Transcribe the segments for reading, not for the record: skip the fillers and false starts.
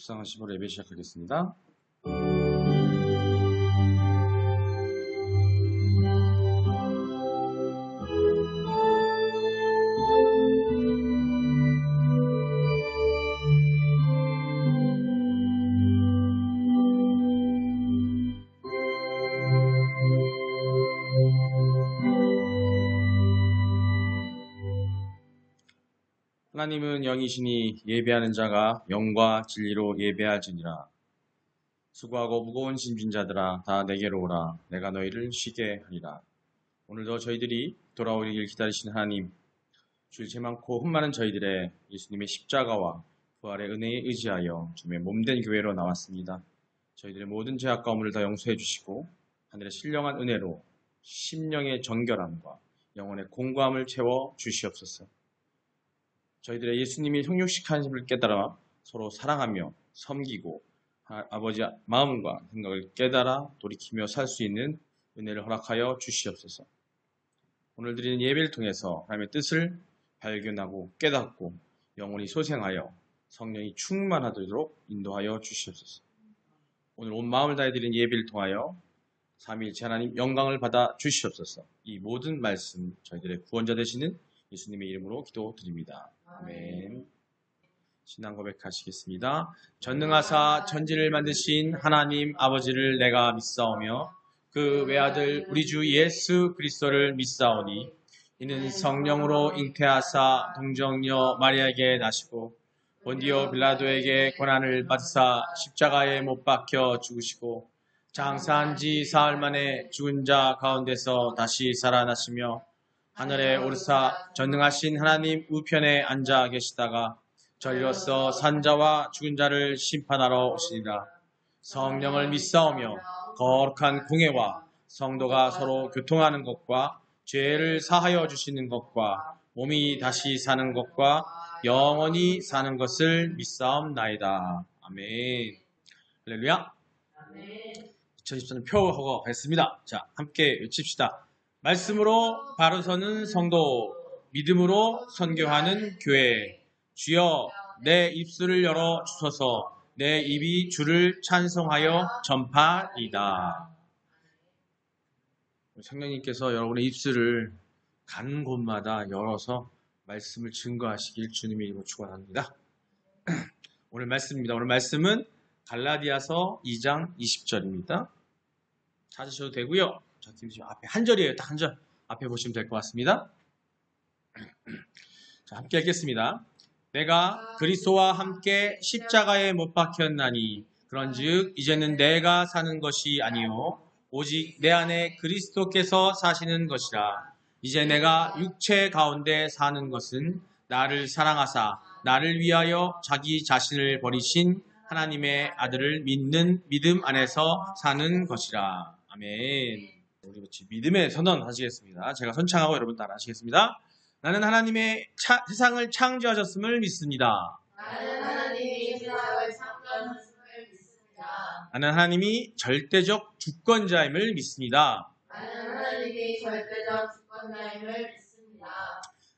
묵상하시고 예배 시작하겠습니다. 하나님은 영이시니 예배하는 자가 영과 진리로 예배할지니라. 수고하고 무거운 짐진 자들아 다 내게로 오라. 내가 너희를 쉬게 하리라. 오늘도 저희들이 돌아오길 기다리시는 하나님, 주일 제 많고 흠많은 저희들의 예수님의 십자가와 부활의 은혜에 의지하여 주님의 몸된 교회로 나왔습니다. 저희들의 모든 죄악 가운을 다 용서해 주시고 하늘의 신령한 은혜로 심령의 정결함과 영혼의 공고함을 채워 주시옵소서. 저희들의 예수님이 성육식하는 힘을 깨달아 서로 사랑하며 섬기고 아버지 마음과 생각을 깨달아 돌이키며 살 수 있는 은혜를 허락하여 주시옵소서. 오늘 드리는 예배를 통해서 하나님의 뜻을 발견하고 깨닫고 영혼이 소생하여 성령이 충만하도록 인도하여 주시옵소서. 오늘 온 마음을 다해 드리는 예배를 통하여 삼위일체 하나님 영광을 받아 주시옵소서. 이 모든 말씀 저희들의 구원자 되시는 예수님의 이름으로 기도드립니다. 아멘. 신앙 고백하시겠습니다. 전능하사 천지를 만드신 하나님 아버지를 내가 믿사오며 그 외아들 우리 주 예수 그리스도를 믿사오니 이는 성령으로 잉태하사 동정녀 마리아에게 나시고 본디오 빌라도에게 고난을 받으사 십자가에 못 박혀 죽으시고 장사한 지 사흘 만에 죽은 자 가운데서 다시 살아나시며 하늘에 오르사 전능하신 하나님 우편에 앉아 계시다가 저리로서 산자와 죽은 자를 심판하러 오시리라. 성령을 믿사오며 거룩한 공회와 성도가 서로 교통하는 것과 죄를 사하여 주시는 것과 몸이 다시 사는 것과 영원히 사는 것을 믿사옵나이다. 아멘. 할렐루야. 2024년 표하고 가겠습니다. 자, 함께 외칩시다. 말씀으로 바로 서는 성도, 믿음으로 선교하는 교회. 주여 내 입술을 열어 주소서. 내 입이 주를 찬송하여 전파이다. 성령님께서 여러분의 입술을 가는 곳마다 열어서 말씀을 증거하시길 주님의 이름으로 축원합니다. 오늘 말씀입니다. 오늘 말씀은 갈라디아서 2장 20절입니다. 찾으셔도 되고요. 자, 지금 앞에 한 절이에요. 딱 한 절. 앞에 보시면 될 것 같습니다. 자, 함께 읽겠습니다. 내가 그리스도와 함께 십자가에 못 박혔나니 그런즉 이제는 내가 사는 것이 아니요 오직 내 안에 그리스도께서 사시는 것이라. 이제 내가 육체 가운데 사는 것은 나를 사랑하사 나를 위하여 자기 자신을 버리신 하나님의 아들을 믿는 믿음 안에서 사는 것이라. 아멘. 우리 같이 믿음의 선언 하시겠습니다. 제가 선창하고 여러분 따라 하시겠습니다. 나는 하나님의 세상을 창조하셨음을 믿습니다. 나는 하나님이 세상을 창조하셨음을 믿습니다. 나는 하나님이 절대적 주권자임을 믿습니다. 나는 하나님이 절대적 주권자임을 믿습니다.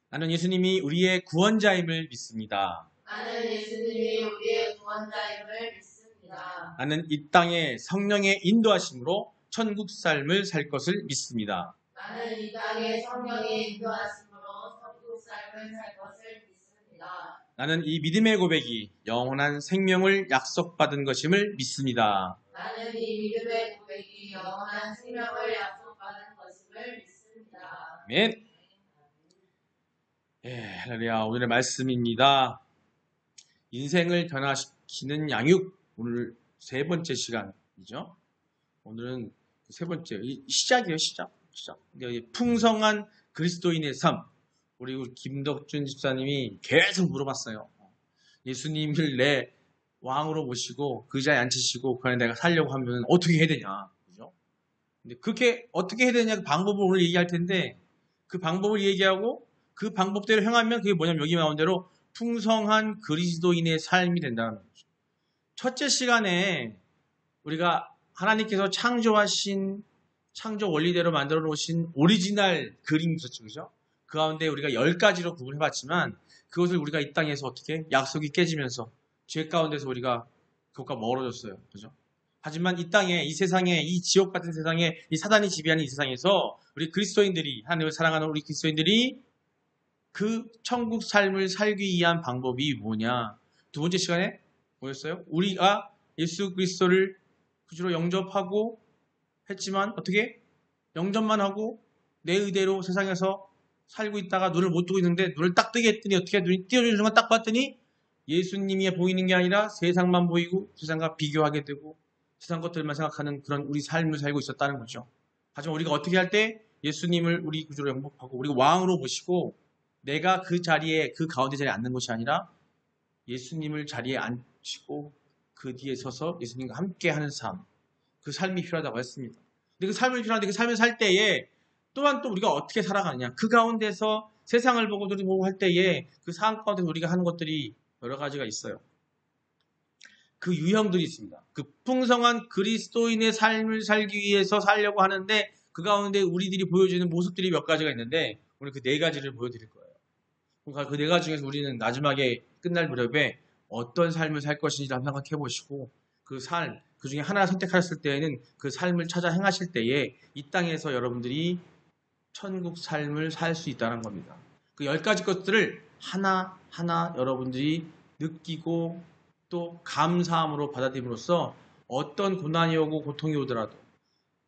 나는 예수님이 우리의 구원자임을 믿습니다. 나는 예수님이 우리의 구원자임을 믿습니다. 나는 이 땅에 성령의 인도하심으로 천국 삶을 살 것을 믿습니다. 나는 이 땅에 성령의 인도하심으로 천국 삶을 살 것을 믿습니다. 나는 이 믿음의 고백이 영원한 생명을 약속받은 것임을 믿습니다. 나는 이 믿음의 고백이 영원한 생명을 약속받은 것임을 믿습니다. 아멘. 할렐루야. 오늘의 말씀입니다. 인생을 변화시키는 양육. 오늘 세 번째 시간이죠. 오늘은 세 번째 시작이에요. 시작. 풍성한 그리스도인의 삶. 우리 김덕준 집사님이 계속 물어봤어요. 예수님을 내 왕으로 모시고 그 자리에 앉히시고 그 안에 내가 살려고 하면 어떻게 해야 되냐. 그죠? 근데 그렇게 어떻게 해야 되냐 그 방법을 오늘 얘기할 텐데 그 방법을 얘기하고 그 방법대로 행하면 그게 뭐냐면 여기 나온 대로 풍성한 그리스도인의 삶이 된다는 거죠. 첫째 시간에 우리가 하나님께서 창조하신 창조 원리대로 만들어 놓으신 오리지널 그림이 있었죠. 그죠? 그 가운데 우리가 10가지로 구분해봤지만 그것을 우리가 이 땅에서 어떻게 약속이 깨지면서 죄 가운데서 우리가 그것과 멀어졌어요. 그죠? 하지만 이 땅에, 이 세상에, 이 지옥 같은 세상에, 이 사단이 지배하는 이 세상에서 우리 그리스도인들이, 하나님을 사랑하는 우리 그리스도인들이 그 천국 삶을 살기 위한 방법이 뭐냐? 두 번째 시간에 뭐였어요? 우리가 예수 그리스도를 구주로 영접하고 했지만 어떻게? 영접만 하고 내 의대로 세상에서 살고 있다가 눈을 못 뜨고 있는데 눈을 딱 뜨게 했더니 어떻게 눈이 띄어지는 순간 딱 봤더니 예수님이 보이는 게 아니라 세상만 보이고 세상과 비교하게 되고 세상 것들만 생각하는 그런 우리 삶을 살고 있었다는 거죠. 하지만 우리가 어떻게 할 때 예수님을 우리 구주로 영접하고 우리가 왕으로 모시고 내가 그 자리에 그 가운데 자리에 앉는 것이 아니라 예수님을 자리에 앉히고 그 뒤에 서서 예수님과 함께 하는 삶, 그 삶이 필요하다고 했습니다. 근데 그 삶이 필요한데 그 삶을 살 때에 또한 또 우리가 어떻게 살아가느냐, 그 가운데서 세상을 보고 보고 할 때에 그 상황 가운데 우리가 하는 것들이 여러 가지가 있어요. 그 유형들이 있습니다. 그 풍성한 그리스도인의 삶을 살기 위해서 살려고 하는데 그 가운데 우리들이 보여주는 모습들이 몇 가지가 있는데 오늘 그 네 가지를 보여드릴 거예요. 그 네 가지 중에서 우리는 마지막에 끝날 무렵에 어떤 삶을 살 것인지를 한번 생각해 보시고 그 삶, 그 중에 하나를 선택하셨을 때에는 그 삶을 찾아 행하실 때에 이 땅에서 여러분들이 천국 삶을 살 수 있다는 겁니다. 그 10가지 것들을 하나하나 여러분들이 느끼고 또 감사함으로 받아들임으로써 어떤 고난이 오고 고통이 오더라도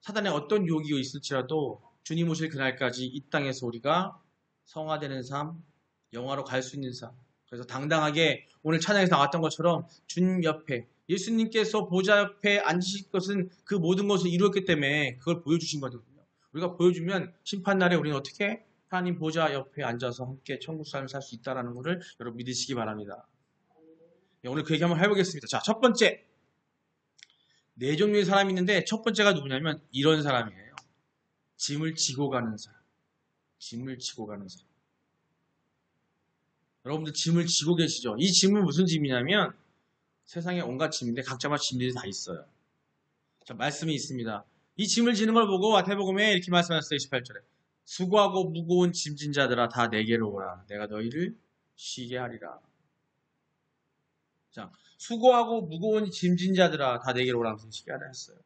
사단의 어떤 유혹이 있을지라도 주님 오실 그날까지 이 땅에서 우리가 성화되는 삶, 영화로 갈 수 있는 삶. 그래서 당당하게 오늘 찬양에서 나왔던 것처럼 주님 옆에 예수님께서 보좌 옆에 앉으실 것은 그 모든 것을 이루었기 때문에 그걸 보여주신 거거든요. 우리가 보여주면 심판날에 우리는 어떻게 하나님 보좌 옆에 앉아서 함께 천국 삶을 살 수 있다는 것을 여러분 믿으시기 바랍니다. 오늘 그 얘기 한번 해보겠습니다. 자, 첫 번째. 네 종류의 사람이 있는데 첫 번째가 누구냐면 이런 사람이에요. 짐을 지고 가는 사람. 짐을 지고 가는 사람. 여러분들 짐을 지고 계시죠? 이 짐은 무슨 짐이냐면 세상에 온갖 짐인데 각자마다 짐들이 다 있어요. 자, 말씀이 있습니다. 이 짐을 지는 걸 보고 마태복음에 이렇게 말씀하셨어요. 28절에. 수고하고 무거운 짐진 자들아 다 내게로 오라. 내가 너희를 쉬게 하리라. 자, 수고하고 무거운 짐진 자들아 다 내게로 오라 하면서 쉬게 하라 했어요.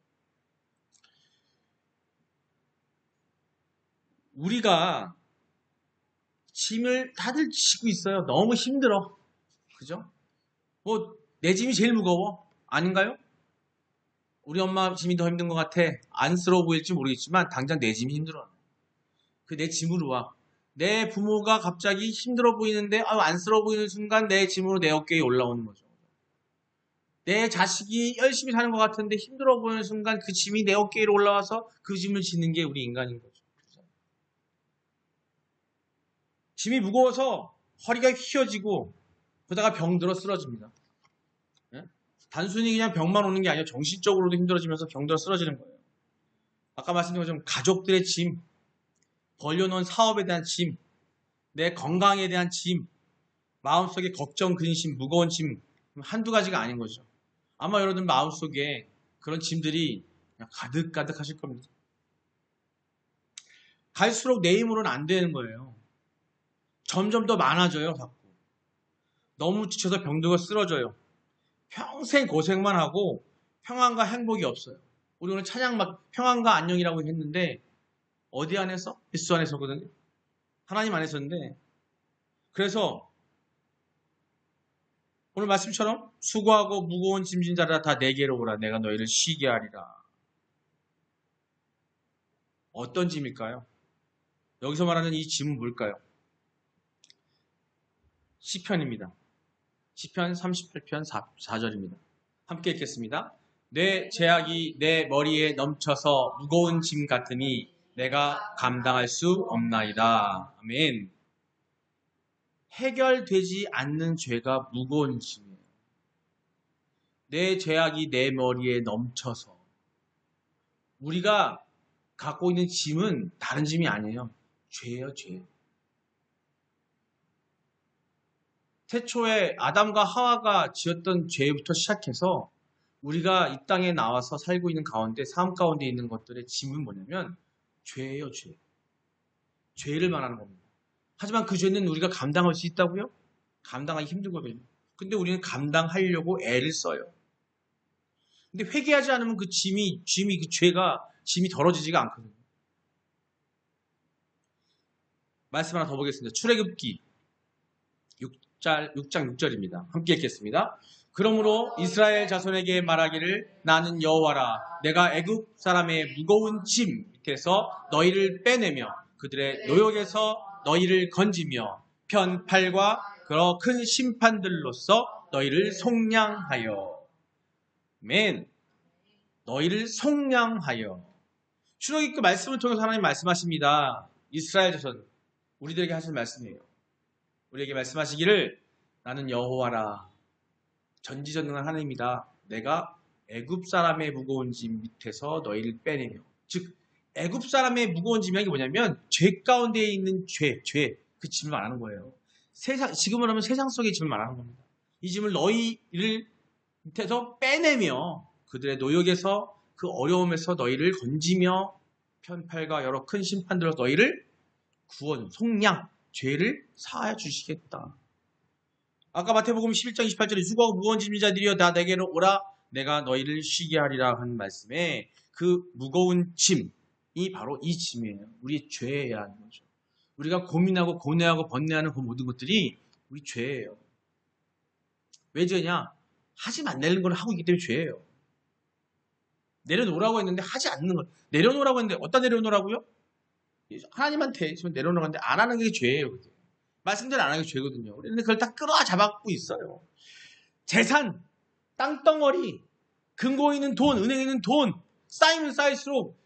우리가 짐을 다들 지고 있어요. 너무 힘들어. 그죠? 뭐 내 짐이 제일 무거워. 아닌가요? 우리 엄마 짐이 더 힘든 것 같아. 안쓰러워 보일지 모르겠지만 당장 내 짐이 힘들어. 그 내 짐으로 와. 내 부모가 갑자기 힘들어 보이는데 안쓰러워 보이는 순간 내 짐으로 내 어깨에 올라오는 거죠. 내 자식이 열심히 사는 것 같은데 힘들어 보이는 순간 그 짐이 내 어깨에 올라와서 그 짐을 지는 게 우리 인간인 거죠. 짐이 무거워서 허리가 휘어지고 그러다가 병들어 쓰러집니다. 예? 단순히 그냥 병만 오는 게 아니라 정신적으로도 힘들어지면서 병들어 쓰러지는 거예요. 아까 말씀드린 것처럼 가족들의 짐, 벌려놓은 사업에 대한 짐, 내 건강에 대한 짐, 마음속에 걱정, 근심, 무거운 짐 한두 가지가 아닌 거죠. 아마 여러분들 마음속에 그런 짐들이 그냥 가득가득 하실 겁니다. 갈수록 내 힘으로는 안 되는 거예요. 점점 더 많아져요. 자꾸. 너무 지쳐서 병들고 쓰러져요. 평생 고생만 하고 평안과 행복이 없어요. 우리 오늘 찬양 막 평안과 안녕이라고 했는데 어디 안에서? 예수 안에서거든요. 하나님 안에서인데 그래서 오늘 말씀처럼 수고하고 무거운 짐진 자라 다 내게로 오라. 내가 너희를 쉬게 하리라. 어떤 짐일까요? 여기서 말하는 이 짐은 뭘까요? 시편입니다. 시편 38편 4절입니다. 함께 읽겠습니다. 내 죄악이 내 머리에 넘쳐서 무거운 짐 같으니 내가 감당할 수 없나이다. 아멘. 해결되지 않는 죄가 무거운 짐이에요. 내 죄악이 내 머리에 넘쳐서 우리가 갖고 있는 짐은 다른 짐이 아니에요. 죄예요, 죄. 태초에 아담과 하와가 지었던 죄부터 시작해서 우리가 이 땅에 나와서 살고 있는 가운데 삶 가운데 있는 것들의 짐은 뭐냐면 죄예요, 죄. 죄를 말하는 겁니다. 하지만 그 죄는 우리가 감당할 수 있다고요? 감당하기 힘들거든요. 근데 우리는 감당하려고 애를 써요. 근데 회개하지 않으면 그 짐이 덜어지지가 않거든요. 말씀 하나 더 보겠습니다. 출애굽기 6장 6절입니다. 함께 읽겠습니다. 그러므로 이스라엘 자손에게 말하기를 나는 여호와라 내가 애굽 사람의 무거운 짐 밑에서 너희를 빼내며 그들의 노역에서 너희를 건지며 편팔과 그러 큰 심판들로서 너희를 속량하여 맨 너희를 속량하여 출애굽기 말씀을 통해서 하나님 말씀하십니다. 이스라엘 자손 우리들에게 하신 말씀이에요. 우리에게 말씀하시기를 나는 여호와라 전지전능한 하나님이다. 내가 애굽 사람의 무거운 짐 밑에서 너희를 빼내며 즉 애굽 사람의 무거운 짐이 뭐냐면 죄 가운데 있는 죄 그 짐을 말하는 거예요. 지금은 하면 세상 속의 짐을 말하는 겁니다. 이 짐을 너희를 밑에서 빼내며 그들의 노역에서 그 어려움에서 너희를 건지며 편팔과 여러 큰 심판들로 너희를 구원, 속량, 죄를 사하여 주시겠다. 아까 마태복음 11장 28절에 수고하고 무거운 짐진 자들이여 다 내게로 오라 내가 너희를 쉬게 하리라 하는 말씀에 그 무거운 짐이 바로 이 짐이에요. 우리의 죄라는 거죠. 우리가 고민하고 고뇌하고 번뇌하는 그 모든 것들이 우리 죄예요. 왜 죄냐? 하지 말라는 걸 하고 있기 때문에 죄예요. 내려놓으라고 했는데 하지 않는 걸. 내려놓으라고 했는데 어디다 내려놓으라고요? 하나님한테 내려놓았는데 안 하는 게 죄예요. 그게. 말씀대로 안 하는 게 죄거든요. 우리는 그걸 다 끌어잡고 있어요. 재산, 땅덩어리, 금고 있는 돈, 은행에 있는 돈 쌓이면 쌓일수록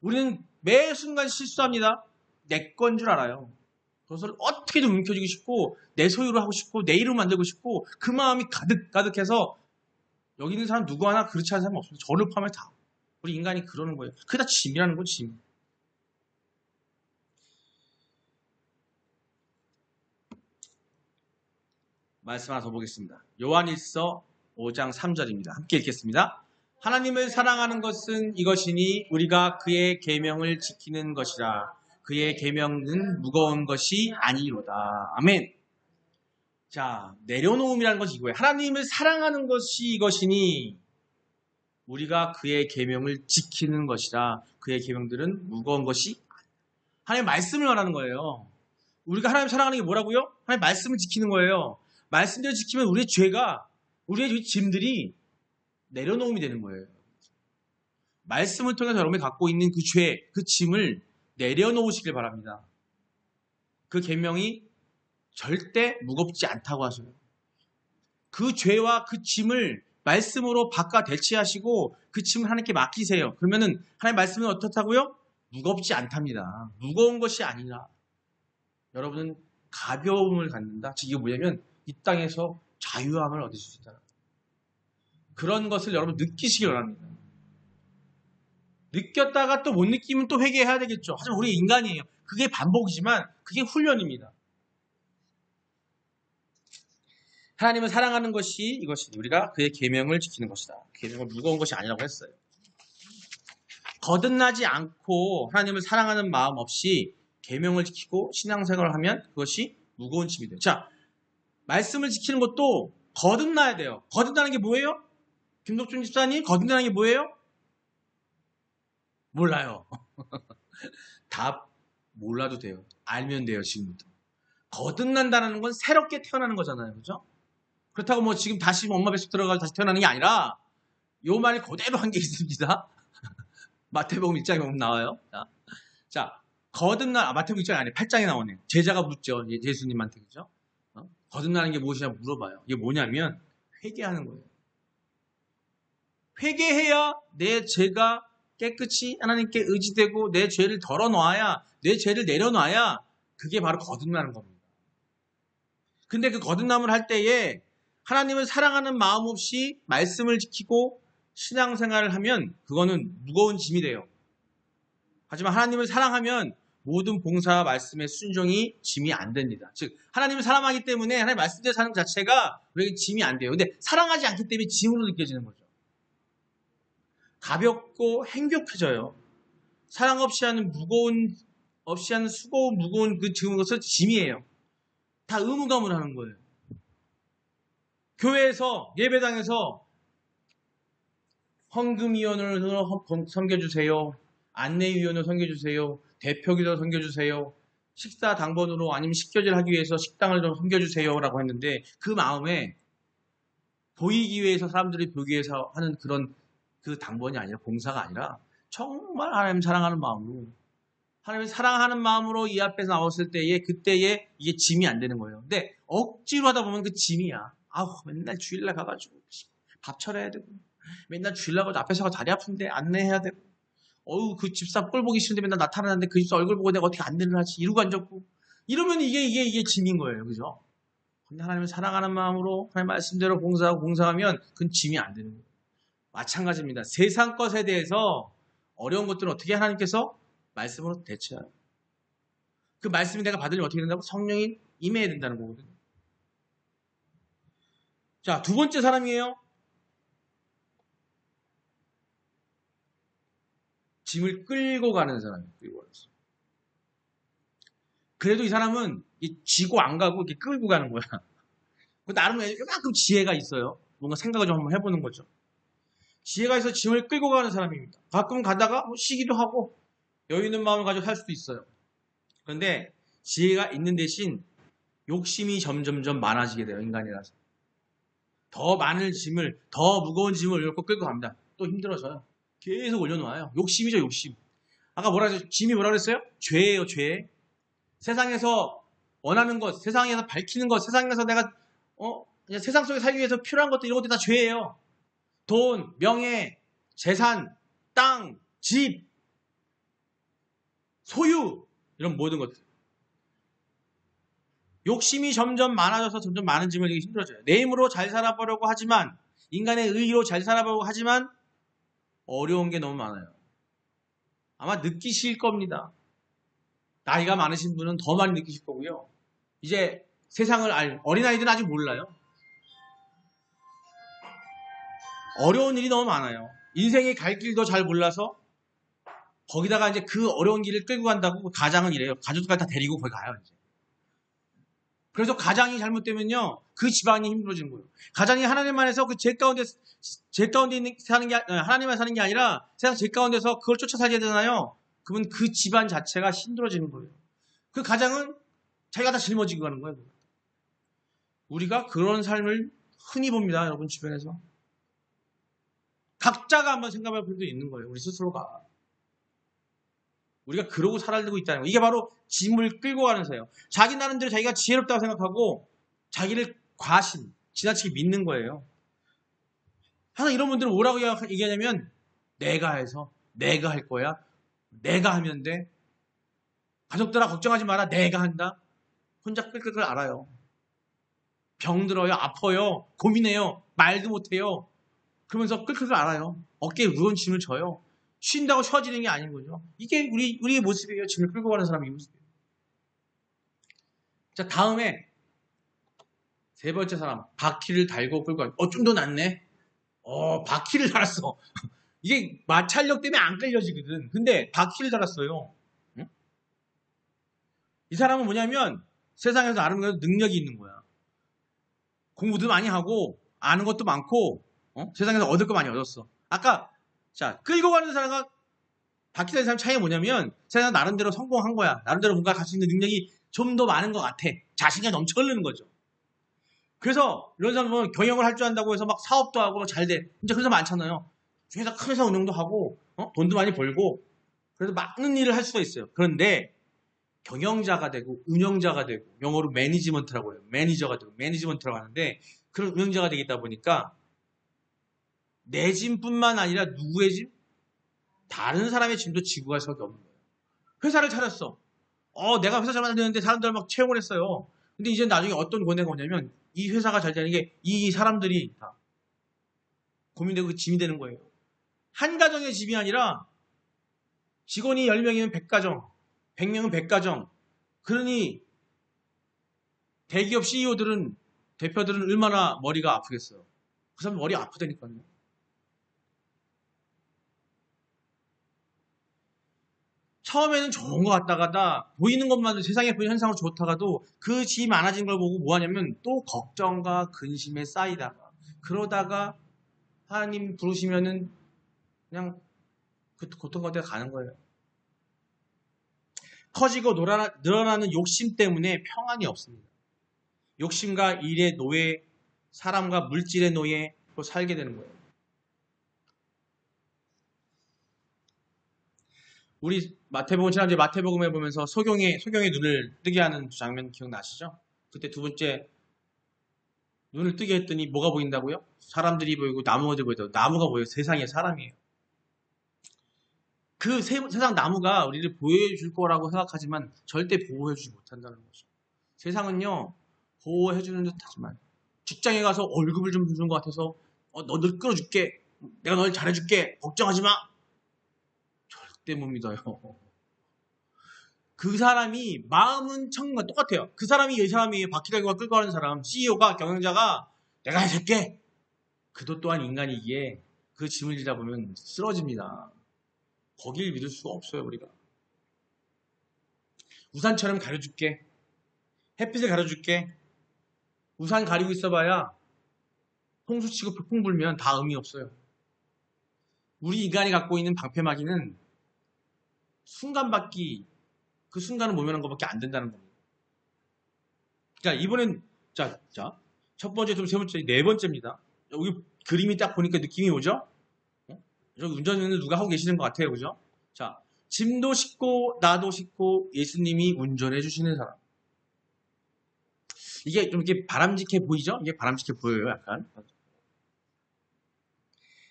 우리는 매 순간 실수합니다. 내 건 줄 알아요. 그것을 어떻게든 움켜쥐고 싶고 내 소유로 하고 싶고 내 이름 만들고 싶고 그 마음이 가득가득해서 여기 있는 사람 누구 하나 그렇지 않은 사람 없습니다. 저를 포함해 다. 우리 인간이 그러는 거예요. 그게 다 짐이라는 거지, 짐. 말씀 하나 더 보겠습니다. 요한일서 5장 3절입니다. 함께 읽겠습니다. 하나님을 사랑하는 것은 이것이니 우리가 그의 계명을 지키는 것이라. 그의 계명은 무거운 것이 아니로다. 아멘. 자, 내려놓음이라는 것이 이거예요. 하나님을 사랑하는 것이 이것이니 우리가 그의 계명을 지키는 것이라. 그의 계명들은 무거운 것이 하나님의 말씀을 말하는 거예요. 우리가 하나님 사랑하는 게 뭐라고요? 하나님 말씀을 지키는 거예요. 말씀대로 지키면 우리의 죄가 우리의 짐들이 내려놓음이 되는 거예요. 말씀을 통해서 여러분이 갖고 있는 그 죄, 그 짐을 내려놓으시길 바랍니다. 그 계명이 절대 무겁지 않다고 하셔요. 그 죄와 그 짐을 말씀으로 바꿔 대체하시고 그 짐을 하나님께 맡기세요. 그러면은 하나님 말씀은 어떻다고요? 무겁지 않답니다. 무거운 것이 아니라 여러분은 가벼움을 갖는다. 즉 이게 뭐냐면 이 땅에서 자유함을 얻을 수 있다. 그런 것을 여러분 느끼시길 바랍니다. 느꼈다가 또 못 느끼면 또 회개해야 되겠죠. 하지만 우리 인간이에요. 그게 반복이지만 그게 훈련입니다. 하나님을 사랑하는 것이 이것이 우리가 그의 계명을 지키는 것이다. 계명은 무거운 것이 아니라고 했어요. 거듭나지 않고 하나님을 사랑하는 마음 없이 계명을 지키고 신앙생활을 하면 그것이 무거운 짐이 돼요. 자, 말씀을 지키는 것도 거듭나야 돼요. 거듭나는 게 뭐예요? 김덕준 집사님, 거듭나는 게 뭐예요? 몰라요. 답 몰라도 돼요. 알면 돼요, 지금부터. 거듭난다는 건 새롭게 태어나는 거잖아요. 그죠? 그렇다고 뭐 지금 다시 엄마 뱃속 들어가서 다시 태어나는 게 아니라 요 말이 그대로 한 게 있습니다. 마태복음 1장에 보면 나와요. 자, 마태복음 1장이 아니에요. 8장에 나오네요. 제자가 묻죠. 예수님한테. 그죠? 거듭나는 게 무엇이냐 물어봐요. 이게 뭐냐면 회개하는 거예요. 회개해야 내 죄가 깨끗이 하나님께 의지되고 내 죄를 덜어놔야 내 죄를 내려놔야 그게 바로 거듭나는 겁니다. 근데 그 거듭남을 할 때에 하나님을 사랑하는 마음 없이 말씀을 지키고 신앙생활을 하면 그거는 무거운 짐이 돼요. 하지만 하나님을 사랑하면 모든 봉사와 말씀의 순종이 짐이 안 됩니다. 즉 하나님을 사랑하기 때문에 하나님 말씀대로 사는 것 자체가 우리에게 짐이 안 돼요. 근데 사랑하지 않기 때문에 짐으로 느껴지는 거죠. 가볍고 행복해져요. 사랑 없이 하는 수고운 무거운 그 것은 짐이에요. 다 의무감을 하는 거예요. 교회에서 예배당에서 헌금위원을 섬겨주세요. 안내위원을 섬겨주세요. 대표기도 섬겨주세요. 식사 당번으로 아니면 식교제를 하기 위해서 식당을 좀 섬겨주세요 라고 했는데 그 마음에 보이기 위해서 사람들이 보기 위해서 하는 그런 그 당번이 아니라 봉사가 아니라 정말 하나님 사랑하는 마음으로 하나님을 사랑하는 마음으로 이 앞에서 나왔을 때에 그때에 이게 짐이 안 되는 거예요. 근데 억지로 하다 보면 그 짐이야. 아우 맨날 주일날 가가지고 밥 차려야 되고 맨날 주일날 가서 앞에서 가서 다리 아픈데 안내해야 되고 어우 그 집사 꼴 보기 싫은데 맨날 나타나는데 그 집사 얼굴 보고 내가 어떻게 안내를 하지 이러고 앉았고 이러면 이게 짐인 거예요. 그죠? 근데 하나님을 사랑하는 마음으로 하나님 말씀대로 봉사하고 봉사하면 그건 짐이 안 되는 거예요. 마찬가지입니다. 세상 것에 대해서 어려운 것들은 어떻게 하나님께서 말씀으로 대처해요. 그 말씀이 내가 받으려면 어떻게 된다고? 성령이 임해야 된다는 거거든요. 자, 두 번째 사람이에요. 짐을 끌고 가는 사람이에요. 끌고 가는 사람. 그래도 이 사람은 쥐고 안 가고 이렇게 끌고 가는 거야. 나름 이만큼 지혜가 있어요. 뭔가 생각을 좀 한번 해보는 거죠. 지혜가 있어 짐을 끌고 가는 사람입니다. 가끔 가다가 쉬기도 하고 여유 있는 마음을 가지고 살 수도 있어요. 그런데 지혜가 있는 대신 욕심이 점점점 많아지게 돼요. 인간이라서. 더 많은 짐을, 더 무거운 짐을 이렇게 끌고 갑니다. 또 힘들어져요. 계속 올려놓아요. 욕심이죠, 욕심. 아까 뭐라 그랬죠? 짐이 뭐라 그랬어요? 죄예요, 죄. 세상에서 원하는 것, 세상에서 밝히는 것, 세상에서 내가 그냥 세상 속에 살기 위해서 필요한 것들 이런 것들 다 죄예요. 돈, 명예, 재산, 땅, 집, 소유 이런 모든 것들. 욕심이 점점 많아져서 점점 많은 짐을 지기 힘들어져요. 내 힘으로 잘 살아보려고 하지만 인간의 의의로 잘 살아보려고 하지만 어려운 게 너무 많아요. 아마 느끼실 겁니다. 나이가 많으신 분은 더 많이 느끼실 거고요. 이제 세상을 어린아이들은 아직 몰라요. 어려운 일이 너무 많아요. 인생의 갈 길도 잘 몰라서 거기다가 이제 그 어려운 길을 끌고 간다고 가장은 이래요. 가족들까지 다 데리고 거기 가요. 이제. 그래서 가장이 잘못되면요. 그 집안이 힘들어지는 거예요. 가장이 하나님 안에서 그 죄 가운데 사는 게, 하나님만 사는 게 아니라 세상 죄 가운데서 그걸 쫓아 살게 되잖아요. 그러면 그 집안 자체가 힘들어지는 거예요. 그 가장은 자기가 다 짊어지고 가는 거예요. 우리가 그런 삶을 흔히 봅니다. 여러분 주변에서. 각자가 한번 생각해 볼 필요도 있는 거예요. 우리 스스로가. 우리가 그러고 살아가고 있다는 거예요. 이게 바로 짐을 끌고 가는 사예요. 자기 나름대로 자기가 지혜롭다고 생각하고 자기를 지나치게 믿는 거예요. 항상 이런 분들은 뭐라고 얘기하냐면 내가 해서 내가 할 거야. 내가 하면 돼. 가족들아 걱정하지 마라. 내가 한다. 혼자 끌끌끌 알아요. 병들어요. 아파요. 고민해요. 말도 못해요. 그러면서 끌끌끌 알아요. 어깨에 무거운 짐을 져요. 쉰다고 쉬어지는 게 아닌 거죠. 이게 우리의 모습이에요. 짐을 끌고 가는 사람의 모습이에요. 자, 다음에 세 번째 사람. 바퀴를 달고 끌고 가는. 좀 더 낫네. 바퀴를 달았어. 이게 마찰력 때문에 안 끌려지거든. 근데 바퀴를 달았어요. 응? 이 사람은 뭐냐면 세상에서 나름대로 능력이 있는 거야. 공부도 많이 하고 아는 것도 많고 세상에서 얻을 거 많이 얻었어. 아까 자 끌고 가는 사람과 바퀴 달린 사람 차이가 뭐냐면 세상 나름대로 성공한 거야. 나름대로 뭔가 갈 수 있는 능력이 좀 더 많은 것 같아. 자신감이 넘쳐 흐르는 거죠. 그래서 이런 사람은 경영을 할 줄 안다고 해서 막 사업도 하고 잘 돼. 진짜 그런 사람 많잖아요. 회사 큰 회사 운영도 하고 돈도 많이 벌고 그래서 많은 일을 할 수가 있어요. 그런데 경영자가 되고 운영자가 되고 영어로 매니지먼트라고 해요. 매니저가 되고 매니지먼트라고 하는데 그런 운영자가 되겠다 보니까 내 짐뿐만 아니라 누구의 짐? 다른 사람의 짐도 지고 갈 수밖에 없는 거예요. 회사를 차렸어. 내가 회사 잘 만드는데 사람들 막 채용을 했어요. 근데 이제 나중에 어떤 고뇌가 오냐면 이 회사가 잘 되는 게 이 사람들이 다 고민되고 짐이 되는 거예요. 한 가정의 짐이 아니라 직원이 10명이면 100가정, 100명은 100가정. 그러니 대기업 CEO들은 대표들은 얼마나 머리가 아프겠어요. 그 사람 머리 아프다니까요. 처음에는 좋은 것 같다가다 보이는 것만도 세상에 보이는 현상으로 좋다가도 그 짐이 많아진 걸 보고 뭐 하냐면 또 걱정과 근심에 쌓이다가 그러다가 하나님 부르시면은 그냥 그 고통 가운데 가는 거예요. 커지고 늘어나는 욕심 때문에 평안이 없습니다. 욕심과 일의 노예, 사람과 물질의 노예로 살게 되는 거예요. 우리 마태복음 지난주에 마태복음에 보면서 소경의 눈을 뜨게 하는 장면 기억나시죠? 그때 두 번째 눈을 뜨게 했더니 뭐가 보인다고요? 사람들이 보이고 나무가 보이고 나무가 보여요. 세상에 사람이에요. 그 세상 나무가 우리를 보호해줄 거라고 생각하지만 절대 보호해주지 못한다는 거죠. 세상은요 보호해주는 듯 하지만 직장에 가서 월급을 좀 주는 것 같아서 너를 끌어줄게, 내가 널 잘해줄게, 걱정하지 마, 절대 못 믿어요. 그 사람이 마음은 청과 똑같아요. 그 사람이 이 사람이 바퀴달고가 끌고 가는 사람, CEO가 경영자가 내가 해줄게, 그도 또한 인간이기에 그 짐을 지다 보면 쓰러집니다. 거길 믿을 수가 없어요. 우리가 우산처럼 가려줄게, 햇빛을 가려줄게, 우산 가리고 있어봐야 홍수 치고 폭풍 불면 다 의미 없어요. 우리 인간이 갖고 있는 방패막이는 순간밖에, 그 순간을 모면한 것밖에 안 된다는 겁니다. 자, 이번엔 자, 첫 번째, 두 번째, 세 번째, 네 번째입니다. 여기 그림이 딱 보니까 느낌이 오죠? 저기 운전은 누가 하고 계시는 것 같아요, 그죠? 자, 짐도 싣고 나도 싣고 예수님이 운전해 주시는 사람. 이게 좀 이렇게 바람직해 보이죠? 이게 바람직해 보여요, 약간.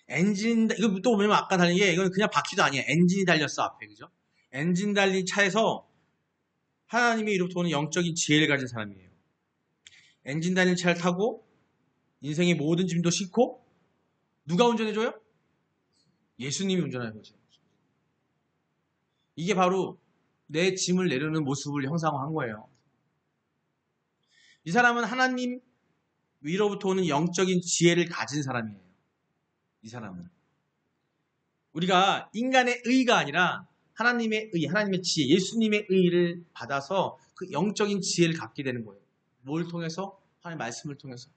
엔진, 이거 또 보면 아까 달린 게, 이건 그냥 바퀴도 아니에요. 엔진이 달렸어, 앞에, 그죠? 엔진 달린 차에서 하나님의 이로부터 오는 영적인 지혜를 가진 사람이에요. 엔진 달린 차를 타고 인생의 모든 짐도 싣고 누가 운전해줘요? 예수님이 운전하는 거죠. 이게 바로 내 짐을 내려놓는 모습을 형상화한 거예요. 이 사람은 하나님 위로부터 오는 영적인 지혜를 가진 사람이에요. 이 사람은. 우리가 인간의 의가 아니라 하나님의 의, 하나님의 지혜, 예수님의 의를 받아서 그 영적인 지혜를 갖게 되는 거예요. 뭘 통해서? 하나님의 말씀을 통해서.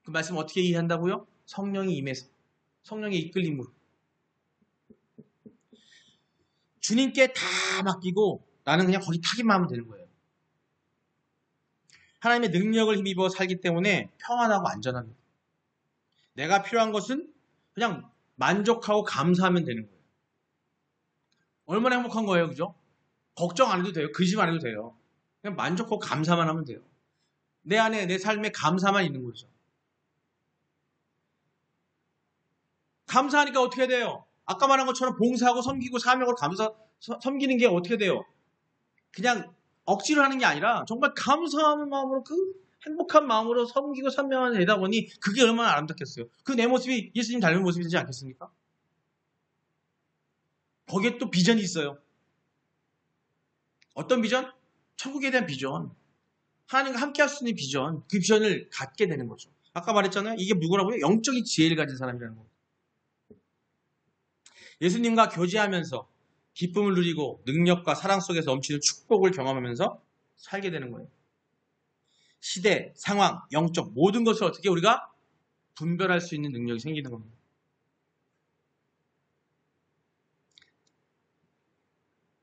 그 말씀을 어떻게 이해한다고요? 성령이 임해서. 성령의 이끌림으로. 주님께 다 맡기고 나는 그냥 거기 타기만 하면 되는 거예요. 하나님의 능력을 힘입어 살기 때문에 평안하고 안전합니다. 내가 필요한 것은 그냥 만족하고 감사하면 되는 거예요. 얼마나 행복한 거예요, 그죠? 걱정 안 해도 돼요. 근심 안 해도 돼요. 그냥 만족하고 감사만 하면 돼요. 내 안에 내 삶에 감사만 있는 거죠. 감사하니까 어떻게 돼요? 아까 말한 것처럼 봉사하고 섬기고 사명으로 섬기는 게 어떻게 돼요? 그냥 억지로 하는 게 아니라 정말 감사하는 마음으로, 그 행복한 마음으로 섬기고 사명하는 되다 보니 그게 얼마나 아름답겠어요. 그 내 모습이 예수님 닮은 모습이지 않겠습니까? 거기에 또 비전이 있어요. 어떤 비전? 천국에 대한 비전. 하나님과 함께 할 수 있는 비전. 그 비전을 갖게 되는 거죠. 아까 말했잖아요. 이게 누구라고요? 영적인 지혜를 가진 사람이라는 거예요. 예수님과 교제하면서 기쁨을 누리고 능력과 사랑 속에서 넘치는 축복을 경험하면서 살게 되는 거예요. 시대, 상황, 영적 모든 것을 어떻게 우리가 분별할 수 있는 능력이 생기는 겁니다.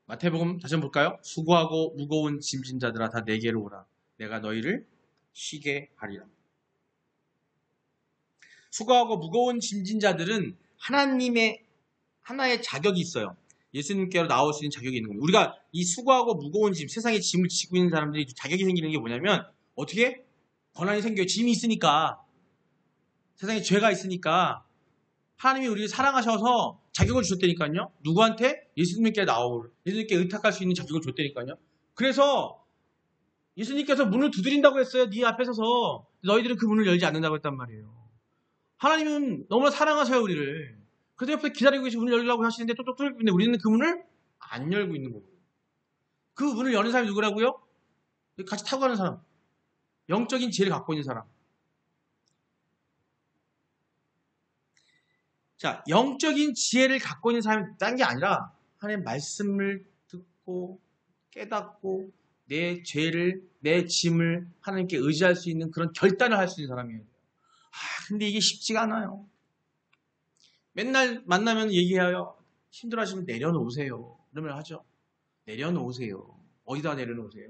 마태복음 다시 한번 볼까요? 수고하고 무거운 짐진 자들아 다 내게로 오라. 내가 너희를 쉬게 하리라. 수고하고 무거운 짐진 자들은 하나님의 하나의 자격이 있어요. 예수님께로 나올 수 있는 자격이 있는 겁니다. 우리가 이 수고하고 무거운 짐, 세상의 짐을 지고 있는 사람들이 자격이 생기는 게 뭐냐면 어떻게? 권한이 생겨요. 짐이 있으니까. 세상에 죄가 있으니까. 하나님이 우리를 사랑하셔서 자격을 주셨다니까요. 누구한테? 예수님께 예수님께 의탁할 수 있는 자격을 줬다니까요. 그래서 예수님께서 문을 두드린다고 했어요. 네 앞에 서서. 너희들은 그 문을 열지 않는다고 했단 말이에요. 하나님은 너무나 사랑하셔요, 우리를. 그래서 옆에 기다리고 계시고 문을 열려고 하시는데 또 뚫고 있는데 우리는 그 문을 안 열고 있는 거예요. 그 문을 여는 사람이 누구라고요? 같이 타고 가는 사람. 영적인 지혜를 갖고 있는 사람. 자, 영적인 지혜를 갖고 있는 사람이 딴 게 아니라 하나님의 말씀을 듣고 깨닫고 내 죄를, 내 짐을 하나님께 의지할 수 있는 그런 결단을 할 수 있는 사람이에요. 근데 이게 쉽지가 않아요. 맨날 만나면 얘기해요. 힘들어하시면 내려놓으세요. 그러면 하죠. 내려놓으세요. 어디다 내려놓으세요?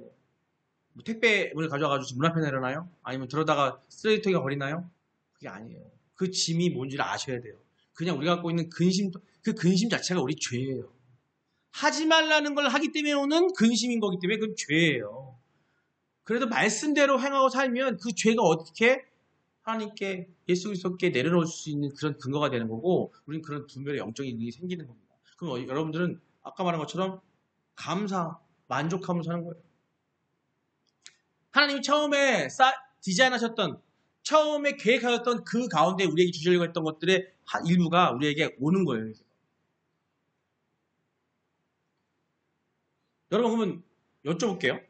뭐 택배를 가져와가지고 문 앞에 내려놔요? 아니면 들어다가 쓰레기통에 버리나요? 그게 아니에요. 그 짐이 뭔지를 아셔야 돼요. 그냥 우리가 갖고 있는 근심, 그 근심 자체가 우리 죄예요. 하지 말라는 걸 하기 때문에 오는 근심인 거기 때문에 그건 죄예요. 그래도 말씀대로 행하고 살면 그 죄가 어떻게 하나님께 예수 그리스도께 내려놓을 수 있는 그런 근거가 되는 거고 우리는 그런 분별의 영적인 능력이 생기는 겁니다. 그럼 여러분들은 아까 말한 것처럼 감사, 만족하면서 사는 거예요. 하나님이 처음에 디자인하셨던 처음에 계획하셨던 그 가운데 우리에게 주시려고 했던 것들의 일부가 우리에게 오는 거예요. 여러분 그러면 여쭤볼게요.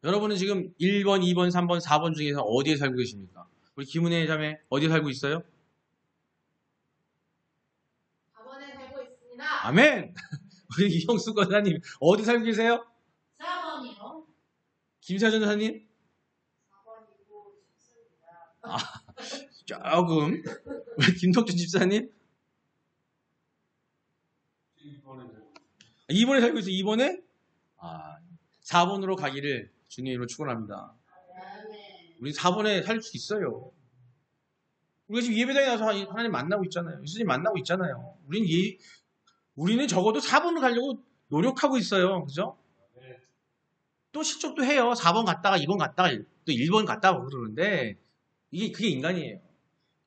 여러분은 지금 1번, 2번, 3번, 4번 중에서 어디에 살고 계십니까? 우리 김은혜 자매 어디에 살고 있어요? 4번에 살고 있습니다. 아멘! 우리 이형수 권사님 어디 살고 계세요? 4번이요. 김사전 사님? 4번이고 싶습니다. 조금. 우리 김덕준 집사님? 2번에 살고 있어요. 2번에? 4번으로 가기를 주님으로 축원합니다. 우리 4번에 살 수 있어요. 우리가 지금 예배당에 나서 하나님 만나고 있잖아요. 예수님 만나고 있잖아요. 우리는 적어도 4번으로 가려고 노력하고 있어요. 그죠? 또 실족도 해요. 4번 갔다가 2번 갔다가 또 1번 갔다가 그러는데 그게 인간이에요.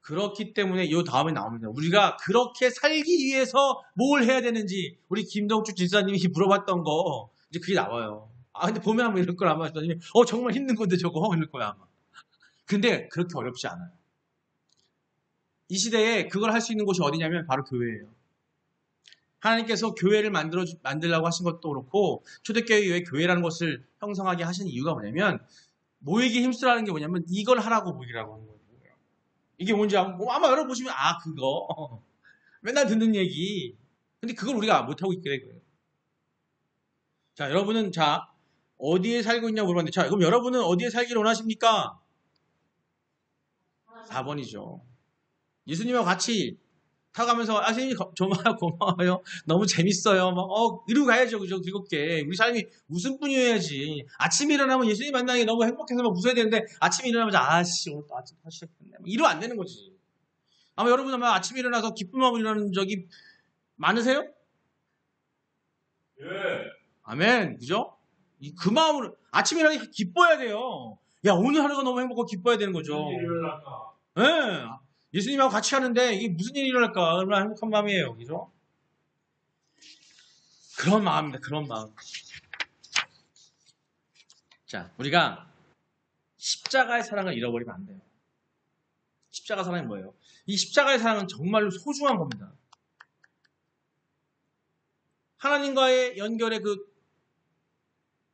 그렇기 때문에 이 다음에 나옵니다. 우리가 그렇게 살기 위해서 뭘 해야 되는지 우리 김동주 집사님이 물어봤던 거 이제 그게 나와요. 근데 보면 한번 이럴 걸 아마 하시더니 정말 힘든 건데 저거 이럴 거야 아마. 근데 그렇게 어렵지 않아요. 이 시대에 그걸 할 수 있는 곳이 어디냐면 바로 교회예요. 하나님께서 교회를 만들라고 하신 것도 그렇고 초대교회 교회라는 것을 형성하게 하신 이유가 뭐냐면 모이기 힘쓰라는 게 뭐냐면 이걸 하라고 모이라고 하는 거예요. 이게 뭔지 아마 여러분 보시면 그거 맨날 듣는 얘기. 근데 그걸 우리가 못하고 있게 된 거예요. 자, 여러분은 어디에 살고 있냐고 물어봤는데 그럼 여러분은 어디에 살기를 원하십니까? 4번이죠. 예수님하고 같이 타가면서 선생님 정말 고마워요. 너무 재밌어요. 이러고 가야죠. 그죠? 즐겁게. 우리 삶이 웃음 뿐이어야지. 아침에 일어나면 예수님 만나기 너무 행복해서 웃어야 되는데 아침에 일어나면 오늘 또 아침 시작했네. 이러면 안 되는 거지. 아마 여러분 아마 아침에 일어나서 기쁨하고 일어나는 적이 많으세요? 예. 아멘. 그죠? 그 마음으로 아침에 일어나기 기뻐야 돼요. 야, 오늘 하루가 너무 행복하고 기뻐야 되는 거죠. 예. 예수님하고 같이 하는데 이게 무슨 일이 일어날까? 얼마나 행복한 마음이에요. 그죠? 그런 마음입니다. 그런 마음. 자, 우리가 십자가의 사랑을 잃어버리면 안 돼요. 십자가 사랑이 뭐예요? 이 십자가의 사랑은 정말로 소중한 겁니다. 하나님과의 연결의 그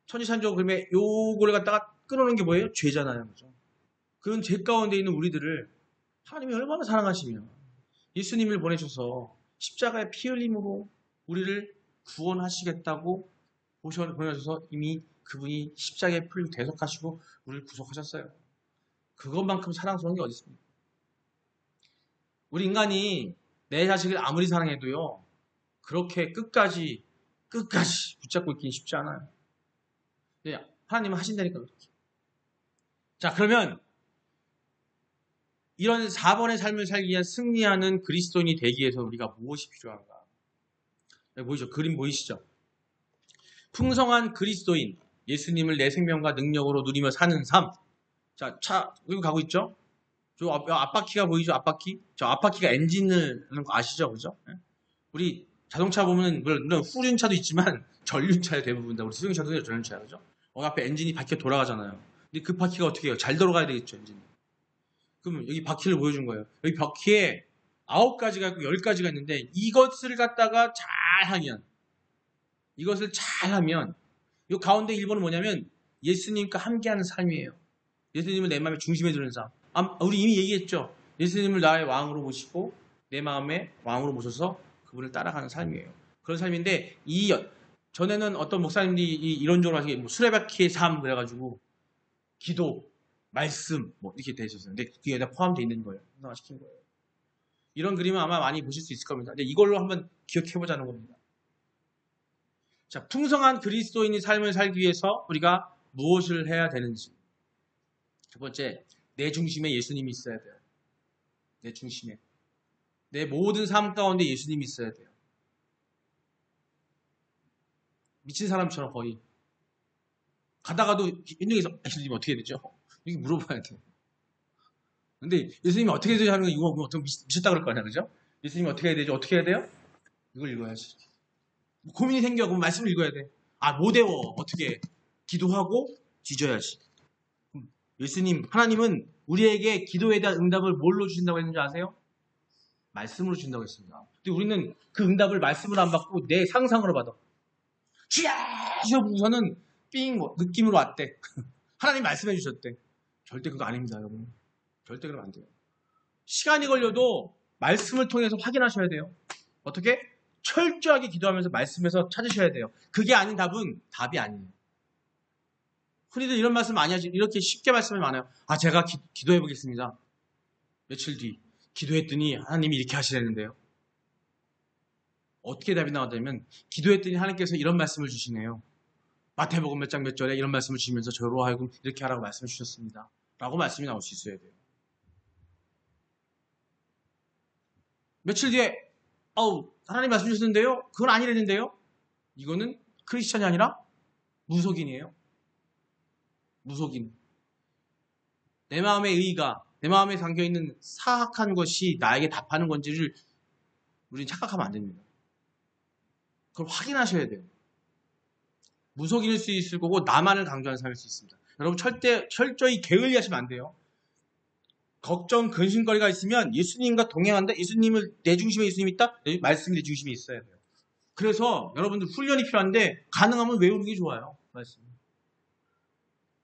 천지찬조 그림에 요거를 갖다가 끊어놓은 게 뭐예요? 죄잖아요. 그죠? 그런 죄 가운데 있는 우리들을 하나님이 얼마나 사랑하시며 예수님을 보내셔서 십자가의 피 흘림으로 우리를 구원하시겠다고 보내셔서 이미 그분이 십자가의 피를 대속하시고 우리를 구속하셨어요. 그것만큼 사랑스러운 게 어디 있습니까? 우리 인간이 내 자식을 아무리 사랑해도요 그렇게 끝까지 붙잡고 있긴 쉽지 않아요. 하나님은 하신다니까 그렇게. 자, 그러면 이런 4번의 삶을 살기 위한 승리하는 그리스도인이 되기 위해서 우리가 무엇이 필요한가? 여기 보이죠? 그림 보이시죠? 풍성한 그리스도인, 예수님을 내 생명과 능력으로 누리며 사는 삶. 자, 여기 가고 있죠? 저 앞바퀴가 보이죠? 앞바퀴? 저 앞바퀴가 엔진을 하는 거 아시죠? 그죠? 우리 자동차 보면 물론 후륜차도 있지만 전륜차에 대부분 다 우리 수용차도 전륜차야. 그죠? 앞에 엔진이 바퀴가 돌아가잖아요. 근데 그 바퀴가 어떻게 해요? 잘 돌아가야 되겠죠, 엔진이. 그럼 여기 바퀴를 보여준 거예요. 여기 바퀴에 9가지가 있고 10가지가 있는데 이것을 갖다가 잘하면 이 가운데 1번은 뭐냐면 예수님과 함께하는 삶이에요. 예수님을 내 마음의 중심에 두는 삶. 우리 이미 얘기했죠. 예수님을 나의 왕으로 모시고 내 마음의 왕으로 모셔서 그분을 따라가는 삶이에요. 그런 삶인데 전에는 어떤 목사님들이 이론적으로 하시게 수레바퀴의 삶 그래가지고 기도 말씀 뭐 이렇게 돼 있었어요. 근데 그게 여기다 포함되어 있는 거예요. 시킨 거예요. 이런 그림은 아마 많이 보실 수 있을 겁니다. 근데 이걸로 한번 기억해 보자는 겁니다. 자, 풍성한 그리스도인의 삶을 살기 위해서 우리가 무엇을 해야 되는지. 첫 번째, 내 중심에 예수님이 있어야 돼요. 내 중심에. 내 모든 삶 가운데 예수님이 있어야 돼요. 미친 사람처럼 거의. 가다가도 인중에서 예수님 어떻게 해야 되죠? 이렇게 물어봐야 돼요. 근데 예수님이 어떻게 해야 되죠? 하는 거 이거 어떻게 미쳤다 그럴 거 아니야, 그죠? 예수님이 어떻게 해야 되죠? 어떻게 해야 돼요? 이걸 읽어야지. 고민이 생겨. 그럼 말씀을 읽어야 돼. 아, 못 외워. 어떻게? 기도하고 뒤져야지. 예수님, 하나님은 우리에게 기도에 대한 응답을 뭘로 주신다고 했는지 아세요? 말씀으로 주신다고 했습니다. 근데 우리는 그 응답을 말씀으로 안 받고 내 상상으로 받아. 주셔부서는 삥 느낌으로 왔대. 하나님 말씀해 주셨대. 절대 그거 아닙니다, 여러분. 절대 그러면 안 돼요. 시간이 걸려도 말씀을 통해서 확인하셔야 돼요. 어떻게? 철저하게 기도하면서 말씀에서 찾으셔야 돼요. 그게 아닌 답은 답이 아니에요. 흔히들 이런 말씀 많이 하지. 이렇게 쉽게 말씀을 많아요. 아, 제가 기도해 보겠습니다. 며칠 뒤 기도했더니 하나님이 이렇게 하시려는데요. 어떻게 답이 나왔냐면 기도했더니 하나님께서 이런 말씀을 주시네요. 마태복음 몇 장 몇 절에 이런 말씀을 주시면서 저로 하여금 이렇게 하라고 말씀을 주셨습니다. 라고 말씀이 나올 수 있어야 돼요. 며칠 뒤에 하나님 말씀 주셨는데요. 그건 아니랬는데요. 이거는 크리스천이 아니라 무속인이에요. 무속인. 내 마음의 의의가 내 마음에 담겨있는 사악한 것이 나에게 답하는 건지를 우리는 착각하면 안 됩니다. 그걸 확인하셔야 돼요. 무속인일 수 있을 거고 나만을 강조하는 사람일 수 있습니다. 여러분 철저히 게을리하시면 안 돼요. 걱정, 근심거리가 있으면 예수님과 동행한다. 예수님을 내 중심에 예수님이 있다. 말씀이 내 중심에 있어야 돼요. 그래서 여러분들 훈련이 필요한데 가능하면 외우는 게 좋아요. 말씀.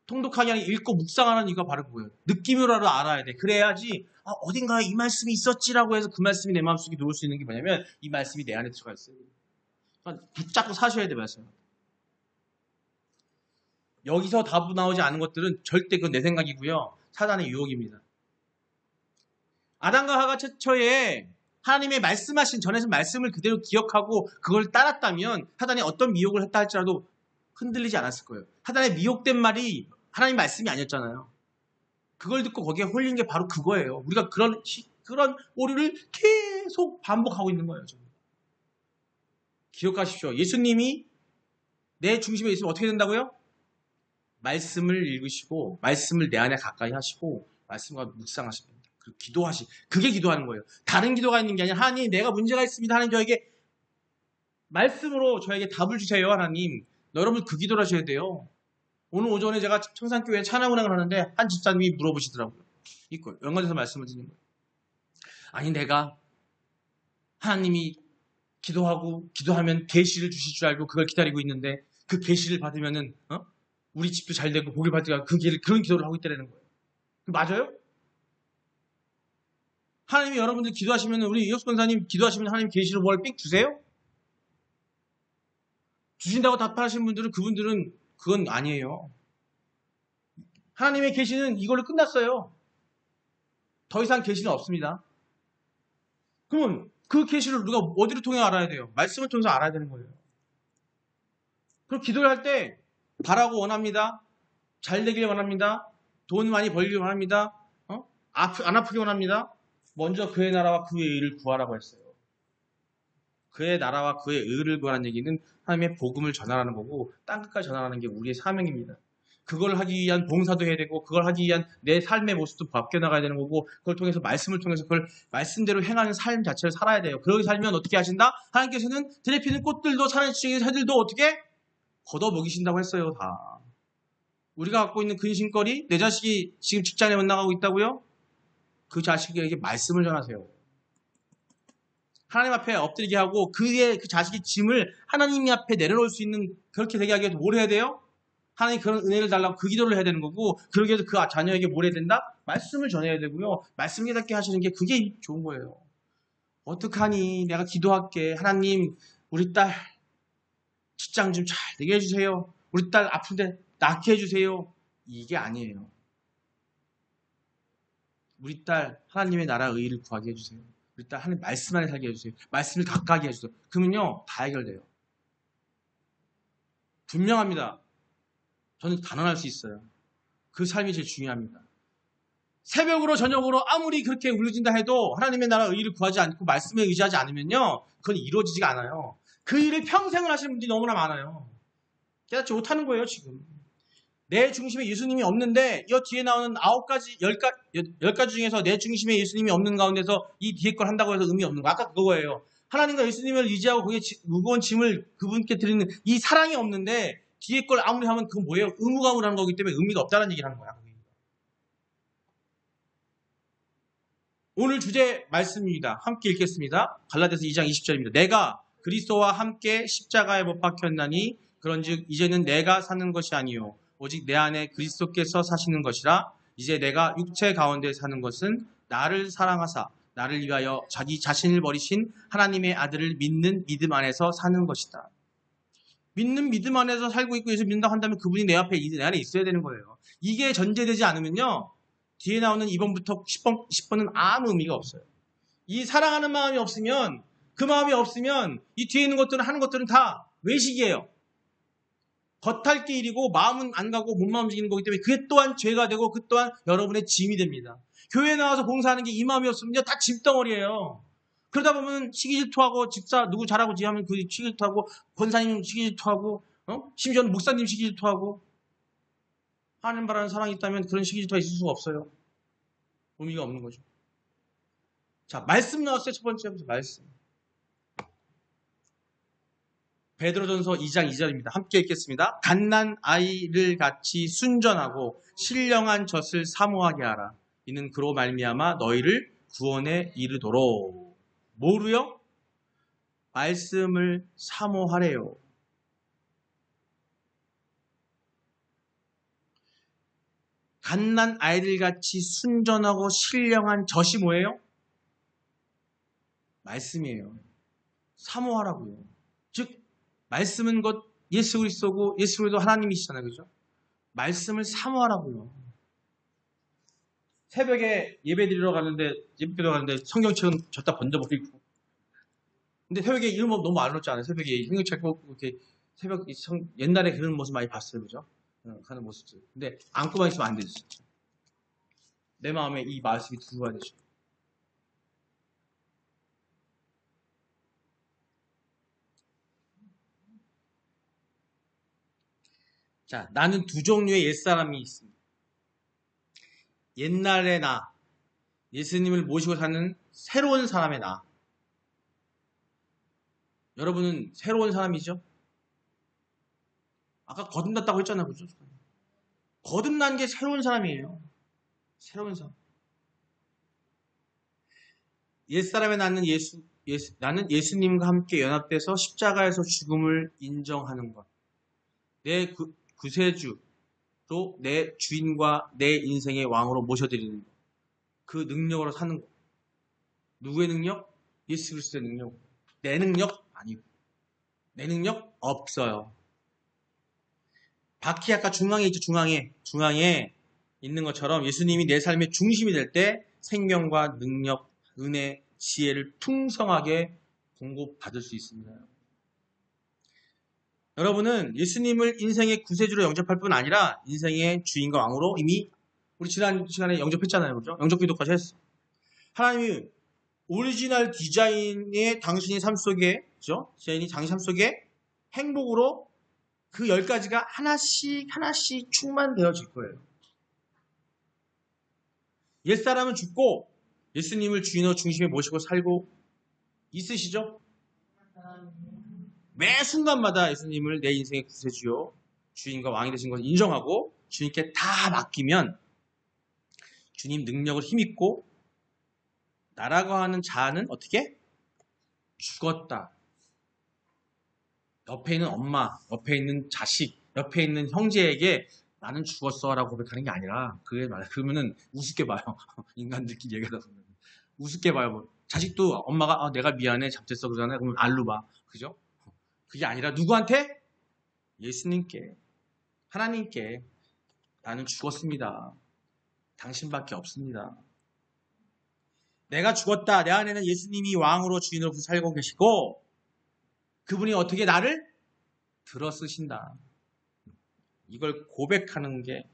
통독하게 아니라 읽고 묵상하는 이유가 바로 그거예요. 느낌으로라도 알아야 돼. 그래야지 어딘가에 이 말씀이 있었지라고 해서 그 말씀이 내 마음속에 놓을 수 있는 게 뭐냐면 이 말씀이 내 안에 들어가 있어요. 그러니까 붙잡고 사셔야 돼. 말씀. 여기서 답 나오지 않은 것들은 절대 그건 내 생각이고요. 사단의 유혹입니다. 아담과 하가 최초에 하나님의 말씀하신 전에서 말씀을 그대로 기억하고 그걸 따랐다면 사단이 어떤 미혹을 했다 할지라도 흔들리지 않았을 거예요. 사단의 미혹된 말이 하나님 말씀이 아니었잖아요. 그걸 듣고 거기에 홀린 게 바로 그거예요. 우리가 그런 오류를 계속 반복하고 있는 거예요. 지금. 기억하십시오. 예수님이 내 중심에 있으면 어떻게 된다고요? 말씀을 읽으시고 말씀을 내 안에 가까이 하시고 말씀과 묵상하시면 됩니다. 그리고 그게 기도하는 거예요. 다른 기도가 있는 게 아니라 하나님 내가 문제가 있습니다. 하나님 저에게 말씀으로 저에게 답을 주세요. 하나님. 여러분 그 기도를 하셔야 돼요. 오늘 오전에 제가 청산교회에 찬양운행을 하는데 한 집사님이 물어보시더라고요. 이거 연관해서 말씀을 드리는 거예요. 아니 내가 하나님이 기도하면 계시를 주실 줄 알고 그걸 기다리고 있는데 그 계시를 받으면은 우리 집도 잘 되고 복을 받으니까 그런 기도를 하고 있다는 거예요. 맞아요? 하나님이 여러분들 기도하시면 우리 이혁수 권사님 기도하시면 하나님 계시로 뭘 삑 주세요? 주신다고 답하시는 분들은 그분들은 그건 아니에요. 하나님의 계시는 이걸로 끝났어요. 더 이상 계시는 없습니다. 그러면 그 계시를 누가 어디로 통해 알아야 돼요? 말씀을 통해서 알아야 되는 거예요. 그럼 기도를 할 때 바라고 원합니다. 잘 되길 원합니다. 돈 많이 벌길 원합니다. 안 아프길 원합니다. 먼저 그의 나라와 그의 의를 구하라고 했어요. 그의 나라와 그의 의를 구하는 얘기는 하나님의 복음을 전하라는 거고 땅끝까지 전하라는 게 우리의 사명입니다. 그걸 하기 위한 봉사도 해야 되고 그걸 하기 위한 내 삶의 모습도 바뀌어나가야 되는 거고 그걸 통해서 말씀을 통해서 그걸 말씀대로 행하는 삶 자체를 살아야 돼요. 그러게 살면 어떻게 하신다? 하나님께서는 들에 피는 꽃들도 산의 새들도 어떻게? 걷어 먹이신다고 했어요. 다. 우리가 갖고 있는 근심거리 내 자식이 지금 직장에 못 나가고 있다고요? 그 자식에게 말씀을 전하세요. 하나님 앞에 엎드리게 하고 그 자식의 짐을 하나님 앞에 내려놓을 수 있는 그렇게 되게 하기 위해서 뭘 해야 돼요? 하나님 그런 은혜를 달라고 그 기도를 해야 되는 거고 그러기 위해서 그 자녀에게 뭘 해야 된다? 말씀을 전해야 되고요. 말씀 깨닫게 하시는 게 그게 좋은 거예요. 어떡하니 내가 기도할게. 하나님 우리 딸 직장 좀 잘 되게 해주세요. 우리 딸 아픈데 낫게 해주세요. 이게 아니에요. 우리 딸 하나님의 나라 의를 구하게 해주세요. 우리 딸 하나님 말씀 안에 살게 해주세요. 말씀을 가까이 해주세요. 그러면요 다 해결돼요. 분명합니다. 저는 단언할 수 있어요. 그 삶이 제일 중요합니다. 새벽으로 저녁으로 아무리 그렇게 울려진다 해도 하나님의 나라 의를 구하지 않고 말씀에 의지하지 않으면요 그건 이루어지지가 않아요. 그 일을 평생을 하시는 분들이 너무나 많아요. 깨닫지 못하는 거예요 지금. 내 중심에 예수님이 없는데 이 뒤에 나오는 9가지, 10가지 중에서 내 중심에 예수님이 없는 가운데서 이 뒤에 걸 한다고 해서 의미 없는 거. 아까 그거예요. 하나님과 예수님을 의지하고 거기에 무거운 짐을 그분께 드리는 이 사랑이 없는데 뒤에 걸 아무리 하면 그건 뭐예요? 의무감을 하는 거기 때문에 의미가 없다는 얘기를 하는 거야. 오늘 주제 말씀입니다. 함께 읽겠습니다. 갈라디아서 2장 20절입니다. 내가 그리스도와 함께 십자가에 못 박혔나니 그런즉 이제는 내가 사는 것이 아니요 오직 내 안에 그리스도께서 사시는 것이라. 이제 내가 육체 가운데 사는 것은 나를 사랑하사 나를 위하여 자기 자신을 버리신 하나님의 아들을 믿는 믿음 안에서 사는 것이다. 믿는 믿음 안에서 살고 있고 예수 믿는다고 한다면 그분이 내 앞에 내 안에 있어야 되는 거예요. 이게 전제되지 않으면요 뒤에 나오는 2번부터 10번은 아무 의미가 없어요. 이 사랑하는 마음이 없으면 그 마음이 없으면 이 뒤에 있는 것들은 하는 것들은 다 외식이에요. 겉할 게 일이고 마음은 안 가고 몸만 움직이는 거기 때문에 그게 또한 죄가 되고 그 또한 여러분의 짐이 됩니다. 교회에 나와서 봉사하는 게 이 마음이 없으면 다 짐덩어리예요. 그러다 보면 시기 질투하고 집사 누구 잘하고 지하면 그 시기 질투하고 권사님 시기 질투하고 심지어는 목사님 시기 질투하고 하나님 바라는 사랑이 있다면 그런 시기 질투가 있을 수가 없어요. 의미가 없는 거죠. 자, 말씀 나왔어요. 첫 번째부터 말씀. 베드로전서 2장 2절입니다. 함께 읽겠습니다. 갓난 아이를 같이 순전하고 신령한 젖을 사모하게 하라. 이는 그로 말미암아 너희를 구원에 이르도록. 뭐로요? 말씀을 사모하래요. 갓난 아이들 같이 순전하고 신령한 젖이 뭐예요? 말씀이에요. 사모하라고요. 즉 말씀은 곧 예수 그리스도고 예수 그리스도 하나님이시잖아요. 그죠? 말씀을 사모하라고요. 새벽에 예배 드리러 가는데 성경책은 졌다 번져버리고 근데 새벽에 이런 거 너무 안 어렵지 않아요? 새벽에 성경책 보고 이렇게 옛날에 그런 모습 많이 봤어요. 그죠? 하는 모습들. 근데 안고만 있으면 안 되지. 내 마음에 이 말씀이 들어와야 되죠. 자, 나는 두 종류의 옛사람이 있습니다. 옛날의 나, 예수님을 모시고 사는 새로운 사람의 나. 여러분은 새로운 사람이죠? 아까 거듭났다고 했잖아요. 그죠? 거듭난 게 새로운 사람이에요. 새로운 사람. 옛사람의 나는 예수님과 함께 연합돼서 십자가에서 죽음을 인정하는 것. 내 구세주로 내 주인과 내 인생의 왕으로 모셔드리는 것. 그 능력으로 사는 것. 누구의 능력? 예수 그리스도의 능력. 내 능력? 아니고. 내 능력? 없어요. 바퀴 아까 중앙에 있죠. 중앙에 있는 것처럼 예수님이 내 삶의 중심이 될 때 생명과 능력, 은혜, 지혜를 풍성하게 공급받을 수 있습니다. 여러분은 예수님을 인생의 구세주로 영접할 뿐 아니라 인생의 주인과 왕으로 이미 우리 지난 시간에 영접했잖아요. 그죠? 영접 기도까지 했어. 하나님이 오리지널 디자인의 당신의 삶 속에, 그죠? 디자인이 당신 삶 속에 행복으로 그 10가지가 하나씩 충만되어질 거예요. 옛사람은 죽고 예수님을 주인으로 중심에 모시고 살고 있으시죠? 매 순간마다 예수님을 내 인생의 구세주요 주인과 왕이 되신 것을 인정하고 주님께 다 맡기면 주님 능력을 힘입고 나라고 하는 자아는 어떻게? 죽었다. 옆에 있는 엄마, 옆에 있는 자식, 옆에 있는 형제에게 나는 죽었어 라고 고백하는 게 아니라 그러면은 우습게 봐요. 인간들끼리 얘기하다 보면 우습게 봐요. 자식도 엄마가 내가 미안해 잘못했어 그러잖아요. 그러면 알로 봐. 그죠? 그게 아니라 누구한테? 예수님께, 하나님께 나는 죽었습니다. 당신밖에 없습니다. 내가 죽었다. 내 안에는 예수님이 왕으로 주인으로 살고 계시고 그분이 어떻게 나를 들어쓰신다. 이걸 고백하는 게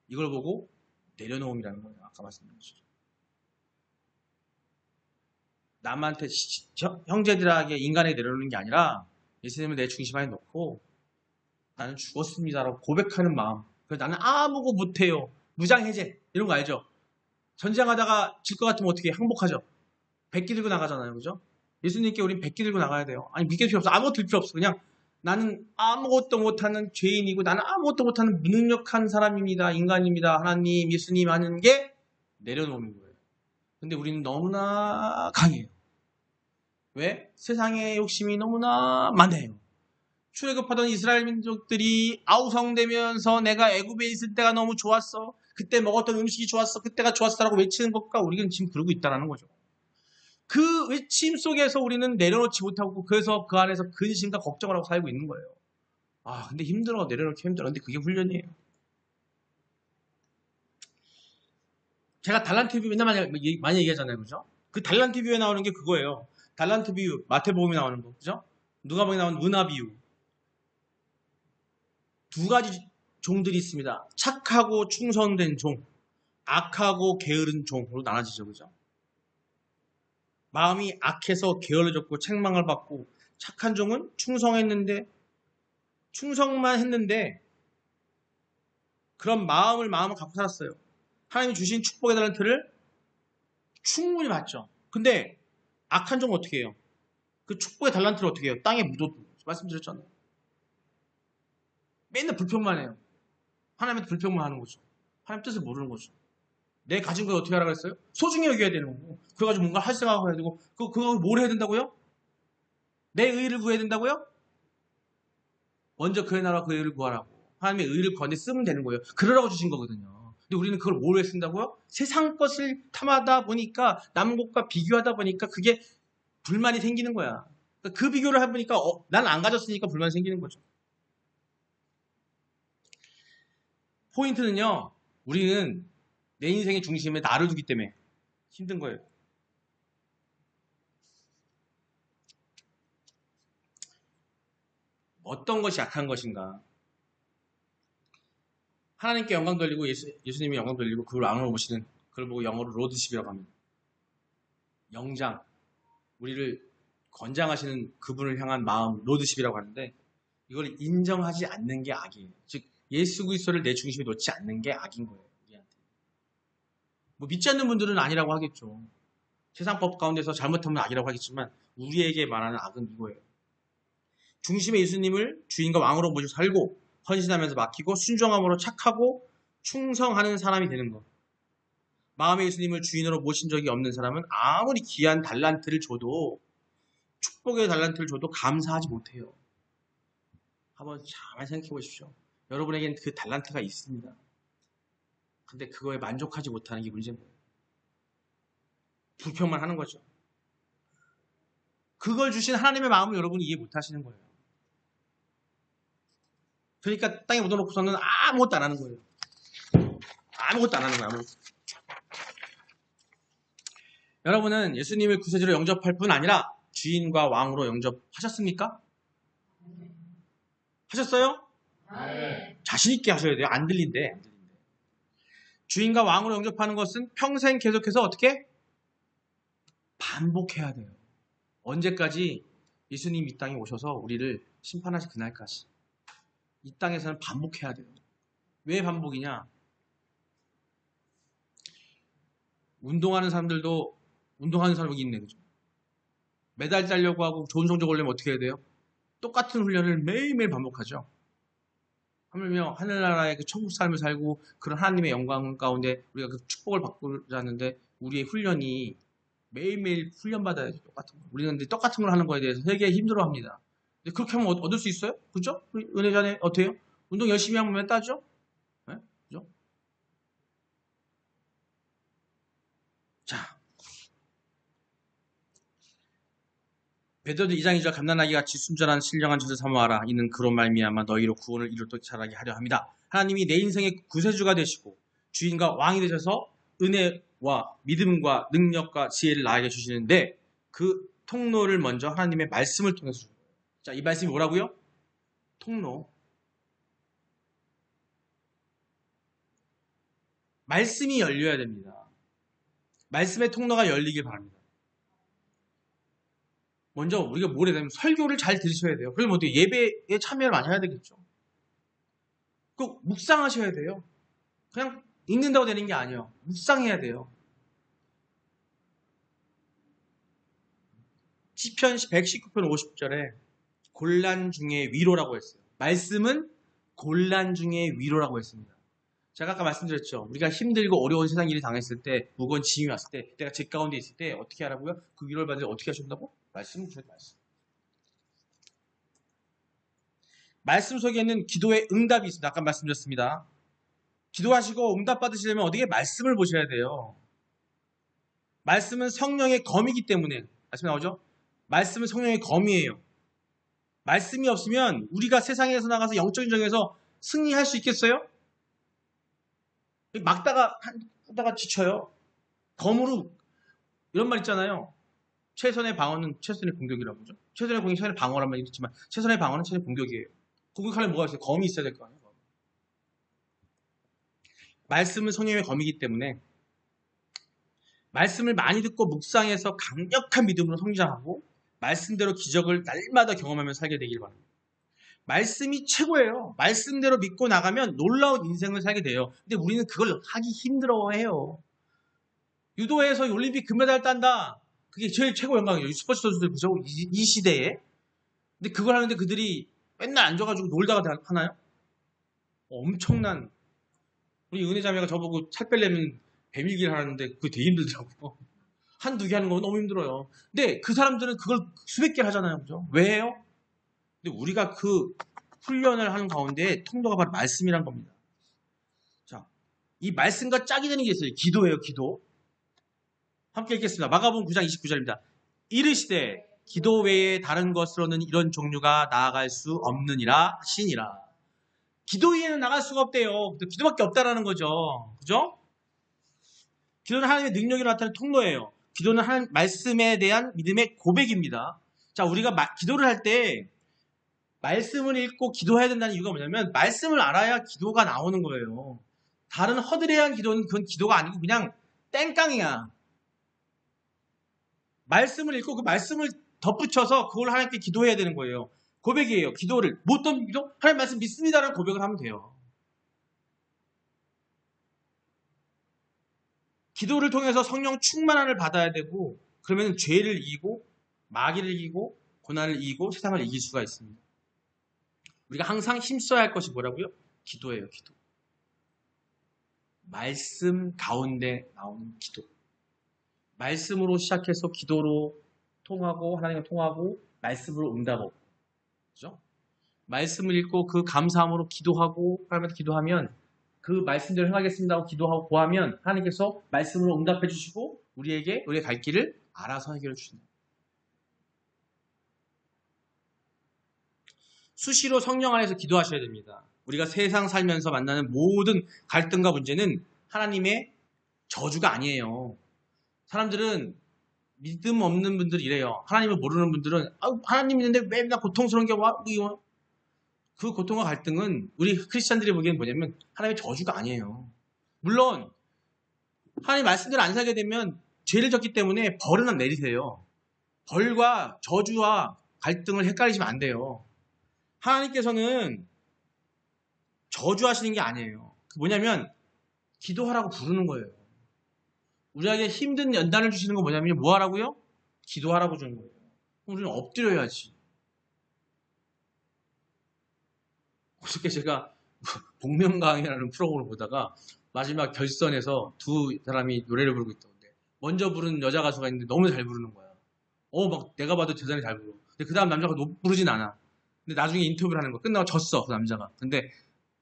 이걸 보고 내려놓음이라는 거예요. 아까 말씀드렸죠. 남한테 형제들에게 인간에게 내려놓는 게 아니라 예수님을 내 중심 안에 놓고 나는 죽었습니다라고 고백하는 마음. 그래서 나는 아무것도 못해요. 무장해제 이런 거 알죠? 전쟁하다가 질 것 같으면 어떻게 항복하죠? 백기 들고 나가잖아요. 그죠? 예수님께 우린 백기 들고 나가야 돼요. 아니 믿길 필요 없어. 아무것도 들 필요 없어. 그냥 나는 아무것도 못하는 죄인이고 나는 아무것도 못하는 무능력한 사람입니다. 인간입니다. 하나님, 예수님 하는 게 내려놓는 거예요. 근데 우리는 너무나 강해요. 왜? 세상의 욕심이 너무나 많아요. 출애굽하던 이스라엘 민족들이 아우성되면서 내가 애굽에 있을 때가 너무 좋았어. 그때 먹었던 음식이 좋았어. 그때가 좋았어라고 외치는 것과 우리는 지금 그러고 있다는 거죠. 그 외침 속에서 우리는 내려놓지 못하고 그래서 그 안에서 근심과 걱정을 하고 살고 있는 거예요. 아 근데 힘들어. 내려놓기 힘들어. 근데 그게 훈련이에요. 제가 달란트 비유 맨날 많이 얘기하잖아요. 그죠? 그 달란트 비유에 나오는 게 그거예요. 달란트 비유, 마태복음에 나오는 거. 그죠? 누가복음에 나오는 문화 비유. 두 가지 종들이 있습니다. 착하고 충성된 종, 악하고 게으른 종으로 나눠지죠. 그죠? 마음이 악해서 게을러졌고 책망을 받고 착한 종은 충성만 했는데 그런 마음을 갖고 살았어요. 하나님이 주신 축복의 달란트를 충분히 받죠. 근데 악한 종은 어떻게 해요? 그 축복의 달란트를 어떻게 해요? 땅에 묻어두고 말씀드렸잖아요. 맨날 불평만 해요. 하나님한테 불평만 하는 거죠. 하나님 뜻을 모르는 거죠. 내 가진 걸 어떻게 하라고 했어요? 소중히 여겨야 되는 거고 그래가지고 뭔가 할 생각을 해야 되고 그거 뭘 해야 된다고요? 내 의를 구해야 된다고요? 먼저 그의 나라와 그의 의를 구하라고 하나님의 의를 구하는데 쓰면 되는 거예요. 그러라고 주신 거거든요. 근데 우리는 그걸 뭘 왜 쓴다고요? 세상 것을 탐하다 보니까 남은 것과 비교하다 보니까 그게 불만이 생기는 거야. 그 비교를 해보니까 나는 안 가졌으니까 불만이 생기는 거죠. 포인트는요. 우리는 내 인생의 중심에 나를 두기 때문에 힘든 거예요. 어떤 것이 약한 것인가? 하나님께 영광 돌리고 예수님이 영광 돌리고 그걸 왕으로 모시는 그걸 보고 영어로 로드십이라고 합니다. 영장, 우리를 권장하시는 그분을 향한 마음, 로드십이라고 하는데 이걸 인정하지 않는 게 악이에요. 즉 예수 그리스도를 내 중심에 놓지 않는 게 악인 거예요. 우리한테. 뭐 믿지 않는 분들은 아니라고 하겠죠. 세상법 가운데서 잘못하면 악이라고 하겠지만 우리에게 말하는 악은 이거예요. 중심에 예수님을 주인과 왕으로 모시고 살고 헌신하면서 맡기고 순종함으로 착하고 충성하는 사람이 되는 것. 마음에 예수님을 주인으로 모신 적이 없는 사람은 아무리 귀한 달란트를 줘도 축복의 달란트를 줘도 감사하지 못해요. 한번 잘 생각해 보십시오. 여러분에게는 그 달란트가 있습니다. 근데 그거에 만족하지 못하는 게 문제인 거예요. 불평만 하는 거죠. 그걸 주신 하나님의 마음을 여러분이 이해 못 하시는 거예요. 그러니까 땅에 묻어놓고서는 아무것도 안 하는 거예요. 아무것도 안 하는 거예요. 아무것도. 여러분은 예수님을 구세주로 영접할 뿐 아니라 주인과 왕으로 영접하셨습니까? 하셨어요? 네. 자신 있게 하셔야 돼요. 안 들린대. 주인과 왕으로 영접하는 것은 평생 계속해서 어떻게? 반복해야 돼요. 언제까지? 예수님 이 땅에 오셔서 우리를 심판하실 그날까지. 이 땅에서는 반복해야 돼요. 왜 반복이냐? 운동하는 사람들도 운동하는 사람이 있네. 그죠? 메달 따려고 하고 좋은 성적 올려면 어떻게 해야 돼요? 똑같은 훈련을 매일매일 반복하죠. 하물며 하늘나라의 그 천국 삶을 살고 그런 하나님의 영광 가운데 우리가 그 축복을 받고자 하는데 우리의 훈련이 매일매일 훈련받아야 돼요. 똑같은 거. 우리는 근데 똑같은 걸 하는 거에 대해서 되게 힘들어합니다. 근데 그렇게 하면 얻을 수 있어요? 그죠? 우리 은혜자네 어때요? 운동 열심히 하면 몇 따죠? 네? 그죠? 자, 베드로도 2장 2절 갓난아기 같이 순전한 신령한 젖을 사모하라. 이는 그로 말미암아 너희로 구원을 이루도록 자라게 하려 합니다. 하나님이 내 인생의 구세주가 되시고 주인과 왕이 되셔서 은혜 믿음과 능력과 지혜를 나에게 주시는데 그 통로를 먼저 하나님의 말씀을 통해서 주는 거예요. 자, 이 말씀이 뭐라고요? 통로. 말씀이 열려야 됩니다. 말씀의 통로가 열리길 바랍니다. 먼저 우리가 뭘 해야 되면 설교를 잘 들으셔야 돼요. 그러면 어떻게 예배에 참여를 많이 해야 되겠죠. 꼭 묵상하셔야 돼요. 그냥 읽는다고 되는 게 아니에요. 묵상해야 돼요. 시편 119편 50절에 곤란 중에 위로라고 했어요. 말씀은 곤란 중에 위로라고 했습니다. 제가 아까 말씀드렸죠. 우리가 힘들고 어려운 세상 일이 당했을 때, 무거운 짐이 왔을 때, 내가 제 가운데 있을 때 어떻게 하라고요? 그 위로를 받을 때 어떻게 하신다고? 말씀을 주셔야 말씀. 말씀 속에는 기도의 응답이 있습니다. 아까 말씀드렸습니다. 기도하시고 응답 받으시려면 어디에 말씀을 보셔야 돼요. 말씀은 성령의 검이기 때문에 말씀 나오죠? 말씀은 성령의 검이에요. 말씀이 없으면 우리가 세상에서 나가서 영적인 정에서 승리할 수 있겠어요? 막다가 하다가 지쳐요. 검으로 이런 말 있잖아요. 최선의 방어는 최선의 공격이라고 하죠. 최선의 공격이 최선의 방어란 말이 있지만 최선의 방어는 최선의 공격이에요. 공격하려면 뭐가 있어요? 검이 있어야 될 거 아니에요. 말씀은 성령의 검이기 때문에 말씀을 많이 듣고 묵상해서 강력한 믿음으로 성장하고 말씀대로 기적을 날마다 경험하며 살게 되길 바랍니다. 말씀이 최고예요. 말씀대로 믿고 나가면 놀라운 인생을 살게 돼요. 근데 우리는 그걸 하기 힘들어해요. 유도에서 올림픽 금메달 딴다. 그게 제일 최고 영광이에요. 스포츠 선수들 보죠. 이 시대에. 근데 그걸 하는데 그들이 맨날 앉아가지고 놀다가 하나요? 엄청난. 우리 은혜자매가 저보고 살 빼려면 배밀기를 하는데 그게 되게 힘들더라고요. 한두 개 하는 거 너무 힘들어요. 근데 그 사람들은 그걸 수백 개를 하잖아요. 그죠? 왜 해요? 근데 우리가 그 훈련을 하는 가운데 통로가 바로 말씀이란 겁니다. 자, 이 말씀과 짝이 되는 게 있어요. 기도예요, 기도. 함께 읽겠습니다. 마가복음 9장 29절입니다. 이르시되 기도 외에 다른 것으로는 이런 종류가 나아갈 수 없느니라 하시니라. 기도 외에는 나갈 수가 없대요. 기도밖에 없다라는 거죠. 그죠? 기도는 하나님의 능력이 나타나는 통로예요. 기도는 하나님 말씀에 대한 믿음의 고백입니다. 자, 우리가 기도를 할 때 말씀을 읽고 기도해야 된다는 이유가 뭐냐면 말씀을 알아야 기도가 나오는 거예요. 다른 허드레한 기도는 그건 기도가 아니고 그냥 땡깡이야. 말씀을 읽고 그 말씀을 덧붙여서 그걸 하나님께 기도해야 되는 거예요. 고백이에요. 기도를 못 던진 기도? 하나님 말씀 믿습니다라는 고백을 하면 돼요. 기도를 통해서 성령 충만함을 받아야 되고 그러면 죄를 이기고 마귀를 이기고 고난을 이기고 세상을 이길 수가 있습니다. 우리가 항상 힘써야 할 것이 뭐라고요? 기도예요. 기도. 말씀 가운데 나오는 기도. 말씀으로 시작해서 기도로 통하고 하나님과 통하고 말씀으로 응답하고 그죠? 말씀을 읽고 그 감사함으로 기도하고 하나님한테 기도하면 그 말씀대로 행하겠습니다 하고 기도하고 구하면 하나님께서 말씀으로 응답해 주시고 우리에게 우리의 갈 길을 알아서 해결해 주신다. 수시로 성령 안에서 기도하셔야 됩니다. 우리가 세상 살면서 만나는 모든 갈등과 문제는 하나님의 저주가 아니에요. 사람들은 믿음 없는 분들이 이래요. 하나님을 모르는 분들은 하나님 있는데 왜 나 고통스러운 게 와? 그 고통과 갈등은 우리 크리스찬들이 보기에는 뭐냐면 하나님의 저주가 아니에요. 물론 하나님 말씀대로 안 살게 되면 죄를 졌기 때문에 벌은 내리세요. 벌과 저주와 갈등을 헷갈리시면 안 돼요. 하나님께서는 저주하시는 게 아니에요. 그 뭐냐면 기도하라고 부르는 거예요. 우리에게 힘든 연단을 주시는 건 뭐냐면 뭐 하라고요? 기도하라고 주는 거예요. 우리는 엎드려야지. 어저께 제가 복면가왕이라는 프로그램을 보다가 마지막 결선에서 두 사람이 노래를 부르고 있던데 먼저 부른 여자 가수가 있는데 너무 잘 부르는 거야. 막 내가 봐도 저 사람이 잘 부르고 근데 그 다음 남자가 부르진 않아. 근데 나중에 인터뷰를 하는 거야. 끝나고 졌어 그 남자가. 근데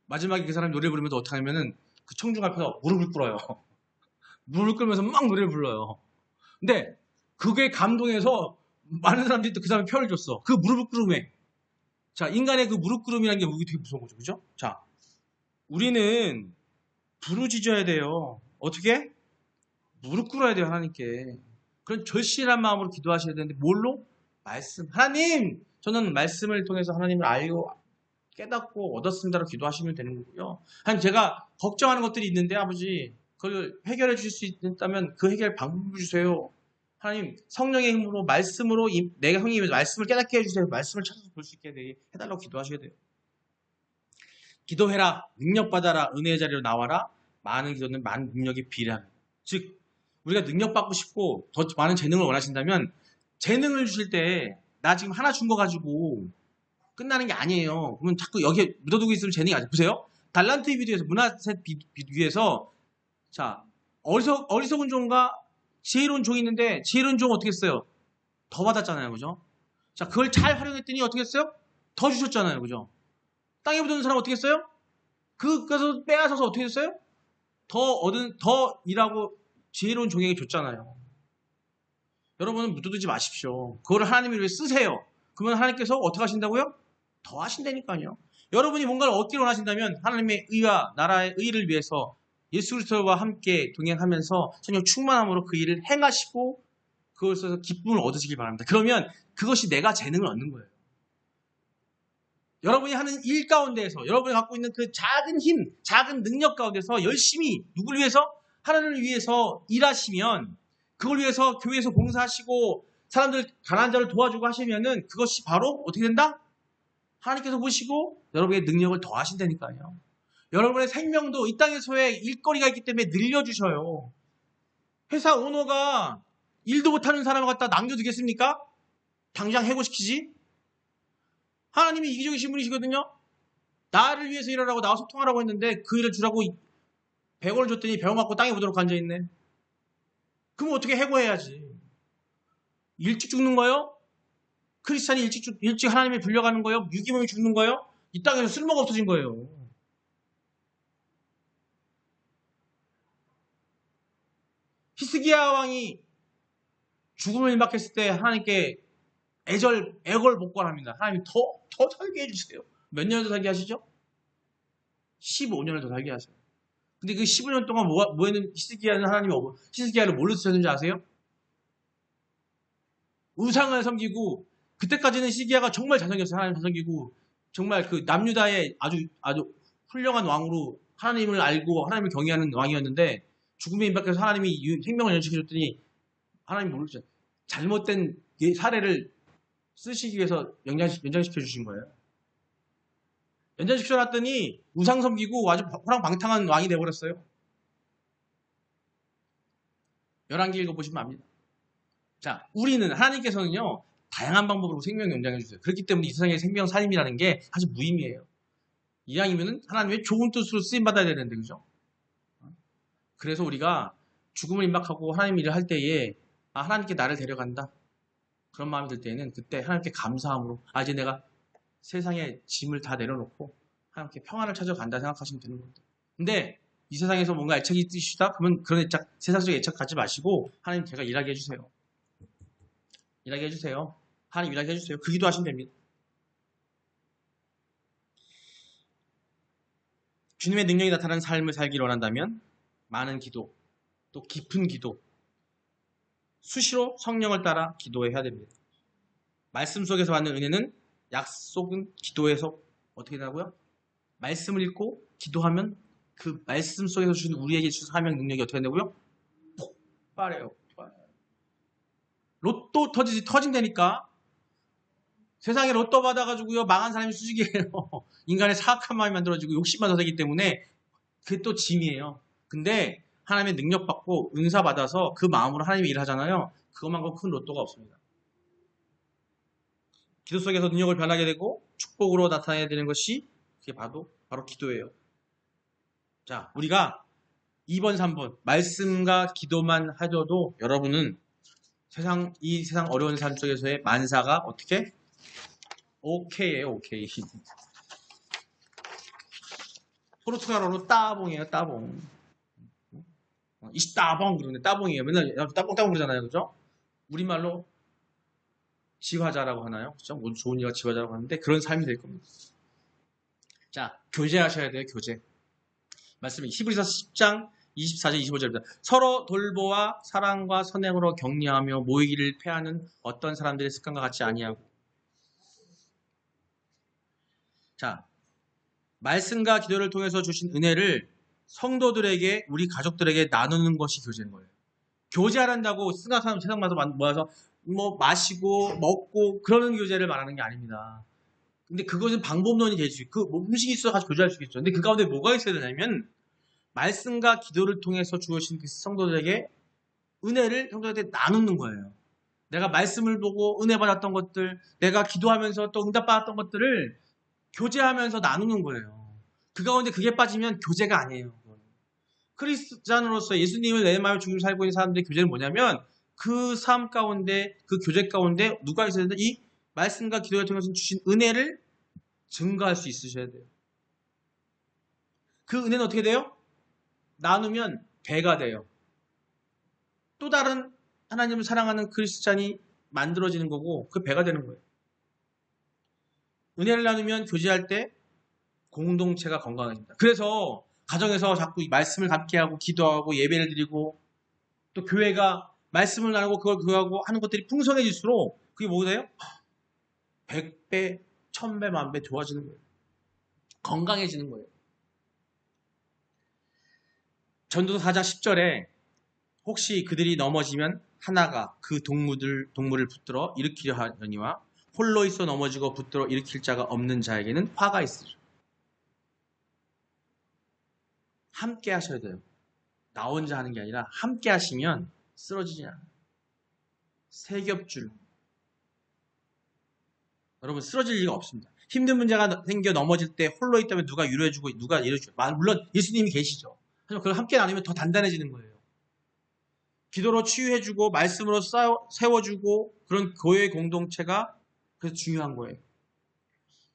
마지막에 그 사람이 노래를 부르면서 어떻게 하냐면은 그 청중 앞에서 무릎을 꿇어요. 무릎을 꿇으면서 막 노래를 불러요. 근데 그게 감동해서 많은 사람들이 또 그 사람에 표를 줬어. 그 무릎을 꿇음에. 자, 인간의 그 무릎 꿇음이라는 게 되게 무서운 거죠. 그죠? 자, 우리는 부르짖어야 돼요. 어떻게? 무릎 꿇어야 돼요, 하나님께. 그런 절실한 마음으로 기도하셔야 되는데 뭘로? 말씀. 하나님, 저는 말씀을 통해서 하나님을 알고 깨닫고 얻었습니다로 기도하시면 되는 거고요. 하나님, 제가 걱정하는 것들이 있는데 아버지 그걸 해결해 주실 수 있다면 그 해결 방법을 주세요. 하나님, 성령의 힘으로 말씀으로 내가 성령의 말씀을 깨닫게 해주세요. 말씀을 찾아서 볼 수 있게 해달라고 기도하셔야 돼요. 기도해라, 능력받아라, 은혜의 자리로 나와라. 많은 기도는 많은 능력이 비례하라. 즉 우리가 능력받고 싶고 더 많은 재능을 원하신다면 재능을 주실 때 나 지금 하나 준 거 가지고 끝나는 게 아니에요. 그러면 자꾸 여기에 묻어두고 있으면 재능이 아니에요. 보세요. 달란트 비교에서 문화셋 비교에서 자 어리석은 종과 지혜로운 종이 있는데 지혜로운 종은 어떻게 했어요? 더 받았잖아요. 그죠? 자 그걸 잘 활용했더니 어떻게 했어요? 더 주셨잖아요. 그죠? 땅에 묻어둔 사람 어떻게 했어요? 그래서 빼앗아서 어떻게 했어요? 더 일하고 지혜로운 종에게 줬잖아요. 여러분은 묻어두지 마십시오. 그거를 하나님을 위해 쓰세요. 그러면 하나님께서 어떻게 하신다고요? 더 하신다니까요. 여러분이 뭔가를 얻기를 원하신다면 하나님의 의와 나라의 의를 위해서 예수 그리스도와 함께 동행하면서 성령 충만함으로 그 일을 행하시고 그것에서 기쁨을 얻으시길 바랍니다. 그러면 그것이 내가 재능을 얻는 거예요. 여러분이 하는 일 가운데에서 여러분이 갖고 있는 그 작은 힘, 작은 능력 가운데서 열심히 누굴 위해서? 하나님을 위해서 일하시면 그걸 위해서 교회에서 봉사하시고 사람들 가난한 자를 도와주고 하시면은 그것이 바로 어떻게 된다? 하나님께서 보시고 여러분의 능력을 더하신다니까요. 여러분의 생명도 이 땅에서의 일거리가 있기 때문에 늘려주셔요. 회사 오너가 일도 못하는 사람을 갖다 남겨두겠습니까? 당장 해고시키지? 하나님이 이기적이신 분이시거든요. 나를 위해서 일하라고 나와 소통하라고 했는데 그 일을 주라고 100원을 줬더니 100원 갖고 땅에 묻도록 앉아있네. 그럼 어떻게 해고해야지? 일찍 죽는 거요? 크리스찬이 일찍 하나님에 불려가는 거요? 유기범이 죽는 거요? 이 땅에서 쓸모가 없어진 거예요. 히스기야 왕이 죽음을 임박했을 때 하나님께 애걸 복권합니다. 하나님 더 살게 해주세요. 몇 년을 더 살게 하시죠? 15년을 더 살게 하세요. 근데 그 15년 동안 뭐 했는 히스기야는 하나님이 히스기야를 뭘로 쓰셨는지 아세요? 우상을 섬기고 그때까지는 히스기야가 정말 잘생겼어요. 하나님 잘생기고 정말 그 남유다의 아주 훌륭한 왕으로 하나님을 알고 하나님을 경외하는 왕이었는데 죽음에 임박해서 하나님이 생명을 연식해줬더니 하나님이 모르죠. 잘못된 사례를 쓰시기 위해서 연장시켜 주신 거예요. 연장시켜 놨더니 우상 섬기고 아주 호랑방탕한 왕이 되어버렸어요. 열왕기 읽어보시면 압니다. 자, 우리는 하나님께서는요 다양한 방법으로 생명 연장해 주세요. 그렇기 때문에 이 세상의 생명 살림이라는 게 사실 무의미해요. 이왕이면은 하나님의 좋은 뜻으로 쓰임 받아야 되는데 그죠? 그래서 우리가 죽음을 임박하고 하나님 일을 할 때에 하나님께 나를 데려간다. 그런 마음이 들 때에는 그때 하나님께 감사함으로 이제 내가 세상의 짐을 다 내려놓고 하나님께 평안을 찾아간다 생각하시면 되는 겁니다. 근데 이 세상에서 뭔가 애착이 있으시다? 그러면 그런 세상적 애착 갖지 마시고 하나님 제가 일하게 해주세요. 일하게 해주세요. 하나님 일하게 해주세요. 그 기도하시면 됩니다. 주님의 능력이 나타나는 삶을 살기를 원한다면 많은 기도, 또 깊은 기도, 수시로 성령을 따라 기도해야 됩니다. 말씀 속에서 받는 은혜는 약속은 기도에서 어떻게 되나고요? 말씀을 읽고 기도하면 그 말씀 속에서 주신 우리에게 주신 사명 능력이 어떻게 된다고요? 폭발해요. 로또 터진다니까. 세상에 로또 받아가지고요 망한 사람이 수직이에요. 인간의 사악한 마음이 만들어지고 욕심만 더 생기기 때문에 그게 또 짐이에요. 근데 하나님의 능력 받고 은사 받아서 그 마음으로 하나님이 일하잖아요. 그것만큼 큰 로또가 없습니다. 기도 속에서 능력을 변하게 되고 축복으로 나타나야 되는 것이 그게 바로 기도예요. 자, 우리가 2번, 3번 말씀과 기도만 하셔도 여러분은 이 세상 어려운 삶 속에서의 만사가 어떻게? 오케이예요, 오케이. 포르투갈어로 따봉이에요, 따봉. 이씨 따봉 그러는데 따봉이에요. 맨날 따봉따봉 그러잖아요, 그죠? 우리말로 지화자라고 하나요? 그죠? 뭐 좋은 이가 지화자라고 하는데 그런 삶이 될 겁니다. 자, 교제하셔야 돼요, 교제. 말씀이 히브리서 10장 24절 25절입니다. 서로 돌보아 사랑과 선행으로 격려하며 모이기를 패하는 어떤 사람들의 습관과 같이 아니하고. 자, 말씀과 기도를 통해서 주신 은혜를 성도들에게, 우리 가족들에게 나누는 것이 교제인 거예요. 교제한다고 생각하면 세상마다 모여서 뭐 마시고 먹고 그러는 교제를 말하는 게 아닙니다. 근데 그것은 방법론이 될 수 있고, 뭐 음식이 있어 가지고 교제할 수 있겠죠. 근데 그 가운데 뭐가 있어야 되냐면 말씀과 기도를 통해서 주어진 그 성도들에게 은혜를 성도들한테 나누는 거예요. 내가 말씀을 보고 은혜 받았던 것들, 내가 기도하면서 또 응답받았던 것들을 교제하면서 나누는 거예요. 그 가운데 그게 빠지면 교제가 아니에요. 크리스찬으로서 예수님을 내 마음에 죽이고 살고 있는 사람들의 교제는 뭐냐면 그 삶 가운데, 그 교제 가운데 누가 있어야 된다? 이 말씀과 기도를 통해서 주신 은혜를 증거할 수 있으셔야 돼요. 그 은혜는 어떻게 돼요? 나누면 배가 돼요. 또 다른 하나님을 사랑하는 크리스찬이 만들어지는 거고 그 배가 되는 거예요. 은혜를 나누면 교제할 때 공동체가 건강해집니다. 그래서 가정에서 자꾸 이 말씀을 갖게 하고 기도하고 예배를 드리고 또 교회가 말씀을 나누고 그걸 교회하고 하는 것들이 풍성해질수록 그게 뭐가 돼요? 100배, 1000배, 만배 좋아지는 거예요. 건강해지는 거예요. 전도서 4장 10절에 혹시 그들이 넘어지면 하나가 그 동물을 붙들어 일으키려 하려니와 홀로 있어 넘어지고 붙들어 일으킬 자가 없는 자에게는 화가 있으리라. 함께 하셔야 돼요. 나 혼자 하는 게 아니라 함께 하시면 쓰러지지 않아요. 세 겹줄. 여러분 쓰러질 리가 없습니다. 힘든 문제가 생겨 넘어질 때 홀로 있다면 누가 위로해주고 누가 이래주고 물론 예수님이 계시죠. 하지만 그걸 함께 나누면 더 단단해지는 거예요. 기도로 치유해주고 말씀으로 세워주고 그런 교회 공동체가 그래서 중요한 거예요.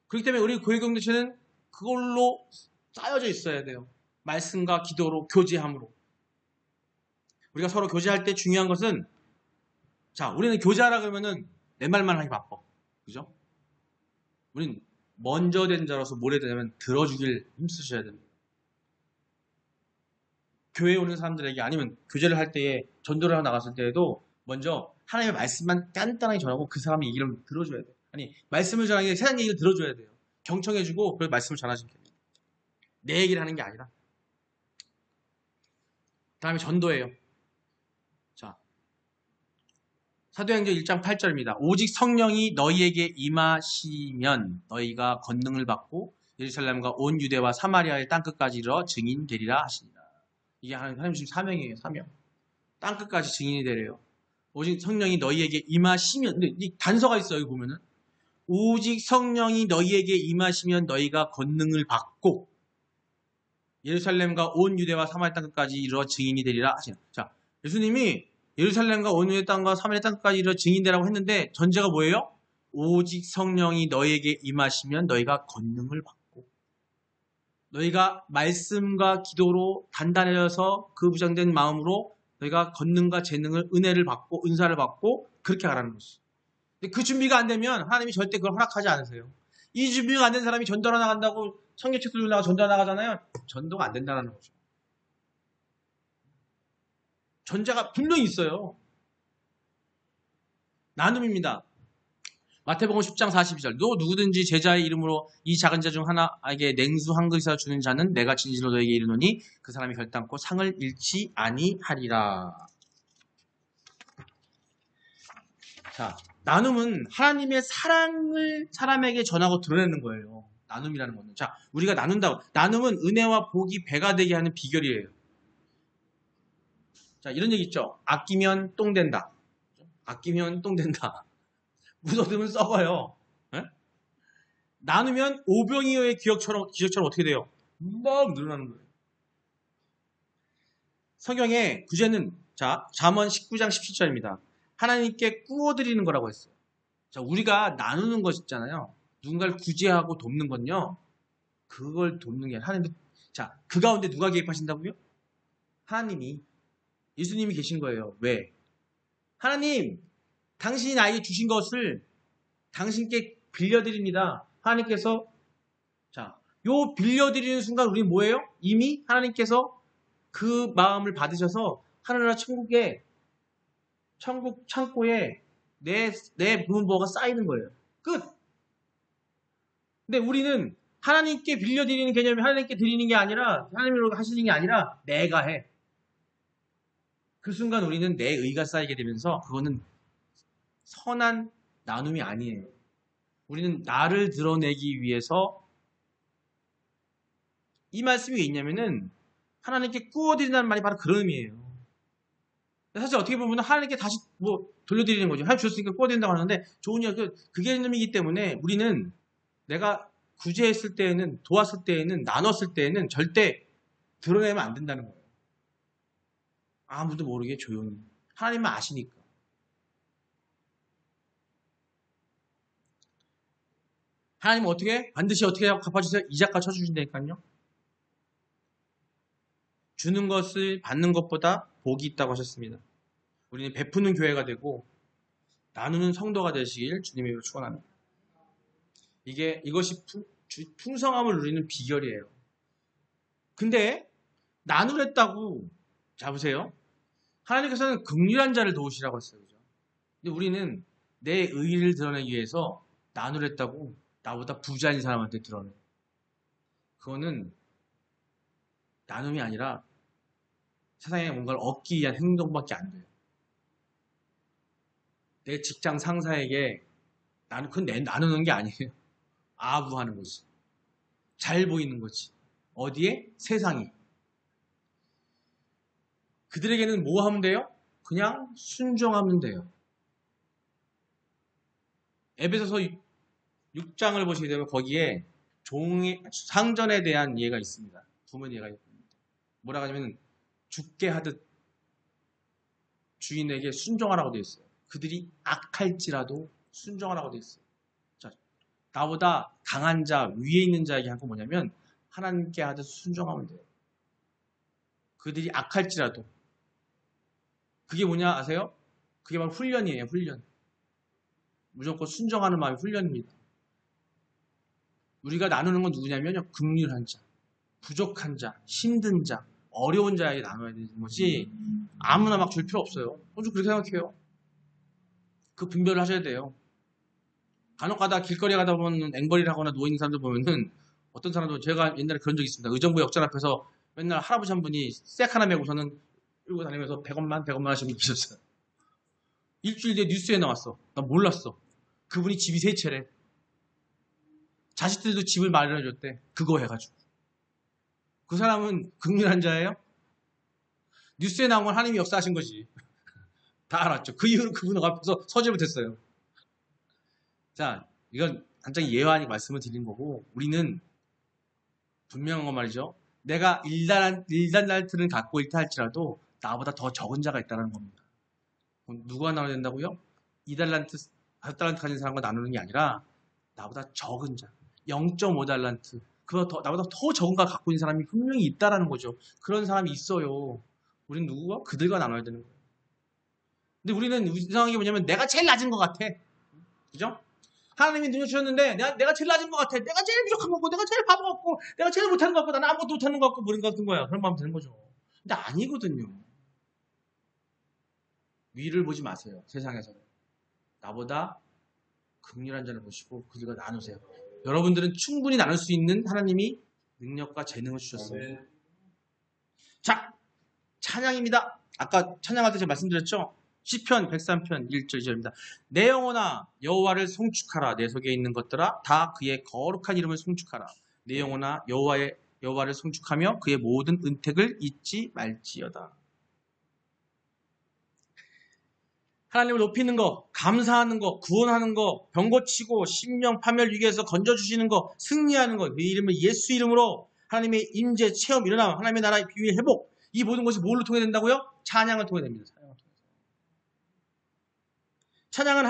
그렇기 때문에 우리 교회 공동체는 그걸로 쌓여져 있어야 돼요. 말씀과 기도로 교제함으로. 우리가 서로 교제할 때 중요한 것은 자 우리는 교제하라 그러면은 내 말만 하기 바빠. 그죠? 우린 먼저 된 자로서 뭐래 되냐면 들어주길 힘쓰셔야 됩니다. 교회에 오는 사람들에게 아니면 교제를 할 때에 전도를 하고 나갔을 때에도 먼저 하나님의 말씀만 간단하게 전하고 그 사람의 얘기를 들어줘야 돼요. 아니 말씀을 전하기 위해 세상 얘기를 들어줘야 돼요. 경청해주고 그걸 말씀을 전하시면 됩니다. 내 얘기를 하는 게 아니라. 다음에 전도예요. 자, 사도행전 1장 8절입니다. 오직 성령이 너희에게 임하시면 너희가 권능을 받고 예루살렘과 온 유대와 사마리아의 땅끝까지 이르러 증인 되리라 하시니라. 이게 하나님 지금 사명이에요. 사명. 땅끝까지 증인이 되래요. 오직 성령이 너희에게 임하시면, 근데 이 단서가 있어요. 여기 보면은 오직 성령이 너희에게 임하시면 너희가 권능을 받고 예루살렘과 온 유대와 사마리아 땅끝까지 이르러 증인이 되리라 하시나. 자, 예수님이 예루살렘과 온 유대 땅과 사마리아 땅끝까지 이르러 증인되라고 했는데 전제가 뭐예요? 오직 성령이 너희에게 임하시면 너희가 권능을 받고 너희가 말씀과 기도로 단단해져서 그 부장된 마음으로 너희가 권능과 재능을 은혜를 받고 은사를 받고 그렇게 가라는 것이. 근데 그 준비가 안 되면 하나님이 절대 그걸 허락하지 않으세요. 이 준비가 안 된 사람이 전도하러 나간다고 청계책 들고 나가 전도하러 나가잖아요. 전도가 안 된다는 거죠. 전제가 분명히 있어요. 나눔입니다. 마태복음 10장 42절 너 누구든지 제자의 이름으로 이 작은 자 중 하나에게 냉수 한 그릇이라 주는 자는 내가 진실로 너에게 이르노니 그 사람이 결단코 상을 잃지 아니하리라. 자, 나눔은 하나님의 사랑을 사람에게 전하고 드러내는 거예요. 나눔이라는 거는. 자, 우리가 나눈다고. 나눔은 은혜와 복이 배가 되게 하는 비결이에요. 자, 이런 얘기 있죠. 아끼면 똥 된다. 아끼면 똥 된다. 묻어두면 썩어요. 에? 나누면 오병이어의 기적처럼 어떻게 돼요? 막 늘어나는 거예요. 성경의 구제는 자 잠언 19장 17절입니다. 하나님께 꾸어드리는 거라고 했어요. 자, 우리가 나누는 것 있잖아요. 누군가를 구제하고 돕는 건요. 그걸 돕는 게 아니라 하나님. 자, 그 가운데 누가 개입하신다고요? 하나님이. 예수님이 계신 거예요. 왜? 하나님, 당신이 나에게 주신 것을 당신께 빌려드립니다. 하나님께서 자, 요 빌려드리는 순간 우리는 뭐예요? 이미 하나님께서 그 마음을 받으셔서 하늘나라 천국 창고에 내 부문버가 쌓이는 거예요. 끝! 근데 우리는 하나님께 빌려드리는 개념이 하나님께 드리는 게 아니라, 하나님으로 하시는 게 아니라 내가 해. 그 순간 우리는 내 의가 쌓이게 되면서 그거는 선한 나눔이 아니에요. 우리는 나를 드러내기 위해서 이 말씀이 왜 있냐면은 하나님께 꾸어드린다는 말이 바로 그런 의미예요. 사실 어떻게 보면 하나님께 다시 돌려드리는 거죠. 하나님 주셨으니까 꾸어드린다고 하는데 좋은 이야기, 그게 의미이기 때문에 우리는 내가 구제했을 때에는, 도왔을 때에는, 나눴을 때에는 절대 드러내면 안 된다는 거예요. 아무도 모르게 조용히. 하나님만 아시니까. 하나님은 반드시 어떻게 갚아주세요? 이자가 쳐주신다니까요. 주는 것을 받는 것보다 복이 있다고 하셨습니다. 우리는 베푸는 교회가 되고 나누는 성도가 되시길 주님의 축원합니다. 이것이 풍성함을 누리는 비결이에요. 근데 나누랬다고, 자 보세요. 하나님께서는 긍휼한 자를 도우시라고 했어요. 그죠? 근데 우리는 내 의의를 드러내기 위해서 나누랬다고 나보다 부자인 사람한테 드러내. 그거는 나눔이 아니라 세상에 뭔가를 얻기 위한 행동밖에 안 돼요. 내 직장 상사에게 그건 나누는 게 아니에요. 아부하는 거지. 잘 보이는 거지. 어디에? 세상이. 그들에게는 뭐 하면 돼요? 그냥 순종하면 돼요. 에베소서 6장을 보시게 되면 거기에 상전에 대한 예가 있습니다. 부문 예가 있습니다. 뭐라고 하냐면 죽게 하듯 주인에게 순종하라고 되어 있어요. 그들이 악할지라도 순종하라고 되어 있어요. 자, 나보다 강한 자, 위에 있는 자에게 한 거 뭐냐면 하나님께 하듯 순종하면 돼요. 그들이 악할지라도. 그게 뭐냐 아세요? 그게 바로 훈련이에요. 훈련. 무조건 순종하는 마음이 훈련입니다. 우리가 나누는 건 누구냐면요. 긍휼한 자, 부족한 자, 힘든 자, 어려운 자에게 나눠야 되는 거지 아무나 막 줄 필요 없어요. 좀 그렇게 생각해요. 그 분별을 하셔야 돼요. 간혹 가다 길거리에 가다 보면 앵벌이를 하거나 누워있는 사람들 보면은 어떤 사람도 제가 옛날에 그런 적이 있습니다. 의정부 역전 앞에서 맨날 할아버지 한 분이 색 하나 메고서는 끌고 다니면서 100원만 하시는 분 계셨어요. 일주일 뒤에 뉴스에 나왔어. 나 몰랐어. 그분이 집이 세 채래. 자식들도 집을 마련해줬대. 그거 해가지고. 그 사람은 긍휼한 자예요? 뉴스에 나온 건 하나님이 역사하신 거지. 다 알았죠. 그 이후로 그분 앞에서 서지 못했어요. 자, 이건 단장이 예화하니 말씀을 드린 거고, 우리는 분명한 건 말이죠. 내가 1달란트를 갖고 있다 할지라도 나보다 더 적은 자가 있다는 겁니다. 그럼 누구와 나눠야 된다고요? 2달란트, 5달란트 가진 사람과 나누는 게 아니라 나보다 적은 자, 0.5달란트, 나보다 더 적은 걸 갖고 있는 사람이 분명히 있다라는 거죠. 그런 사람이 있어요. 우리는 누구와? 그들과 나눠야 되는 거예요. 근데 우리는 이상한 게 뭐냐면 내가 제일 낮은 것 같아. 그죠? 하나님이 능력 주셨는데 내가 제일 낮은 것 같아. 내가 제일 부족한 것 같고, 내가 제일 바보 같고, 내가 제일 못하는 것 같고, 나는 아무것도 못하는 것 같고, 그런 것 같은 거야. 그런 마음 드는 거죠. 근데 아니거든요. 위를 보지 마세요. 세상에서는. 나보다 긍휼한 자를 보시고 그들과 나누세요. 여러분들은 충분히 나눌 수 있는 하나님이 능력과 재능을 주셨습니다. 자, 찬양입니다. 아까 찬양할 때 제가 말씀드렸죠? 시편 103편 1절 2절입니다. 내 영혼아 여호와를 송축하라. 내 속에 있는 것들아 다 그의 거룩한 이름을 송축하라. 내 영혼아 여호와를 송축하며 그의 모든 은택을 잊지 말지어다. 하나님을 높이는 거, 감사하는 거, 구원하는 거, 병 고치고 심령 파멸 위기에서 건져주시는 거, 승리하는 거, 그 이름을 예수 이름으로 하나님의 임재, 체험, 일어남, 하나님의 나라의 비유의 회복, 이 모든 것이 뭘로 통해 된다고요? 찬양을 통해 됩니다. 찬양은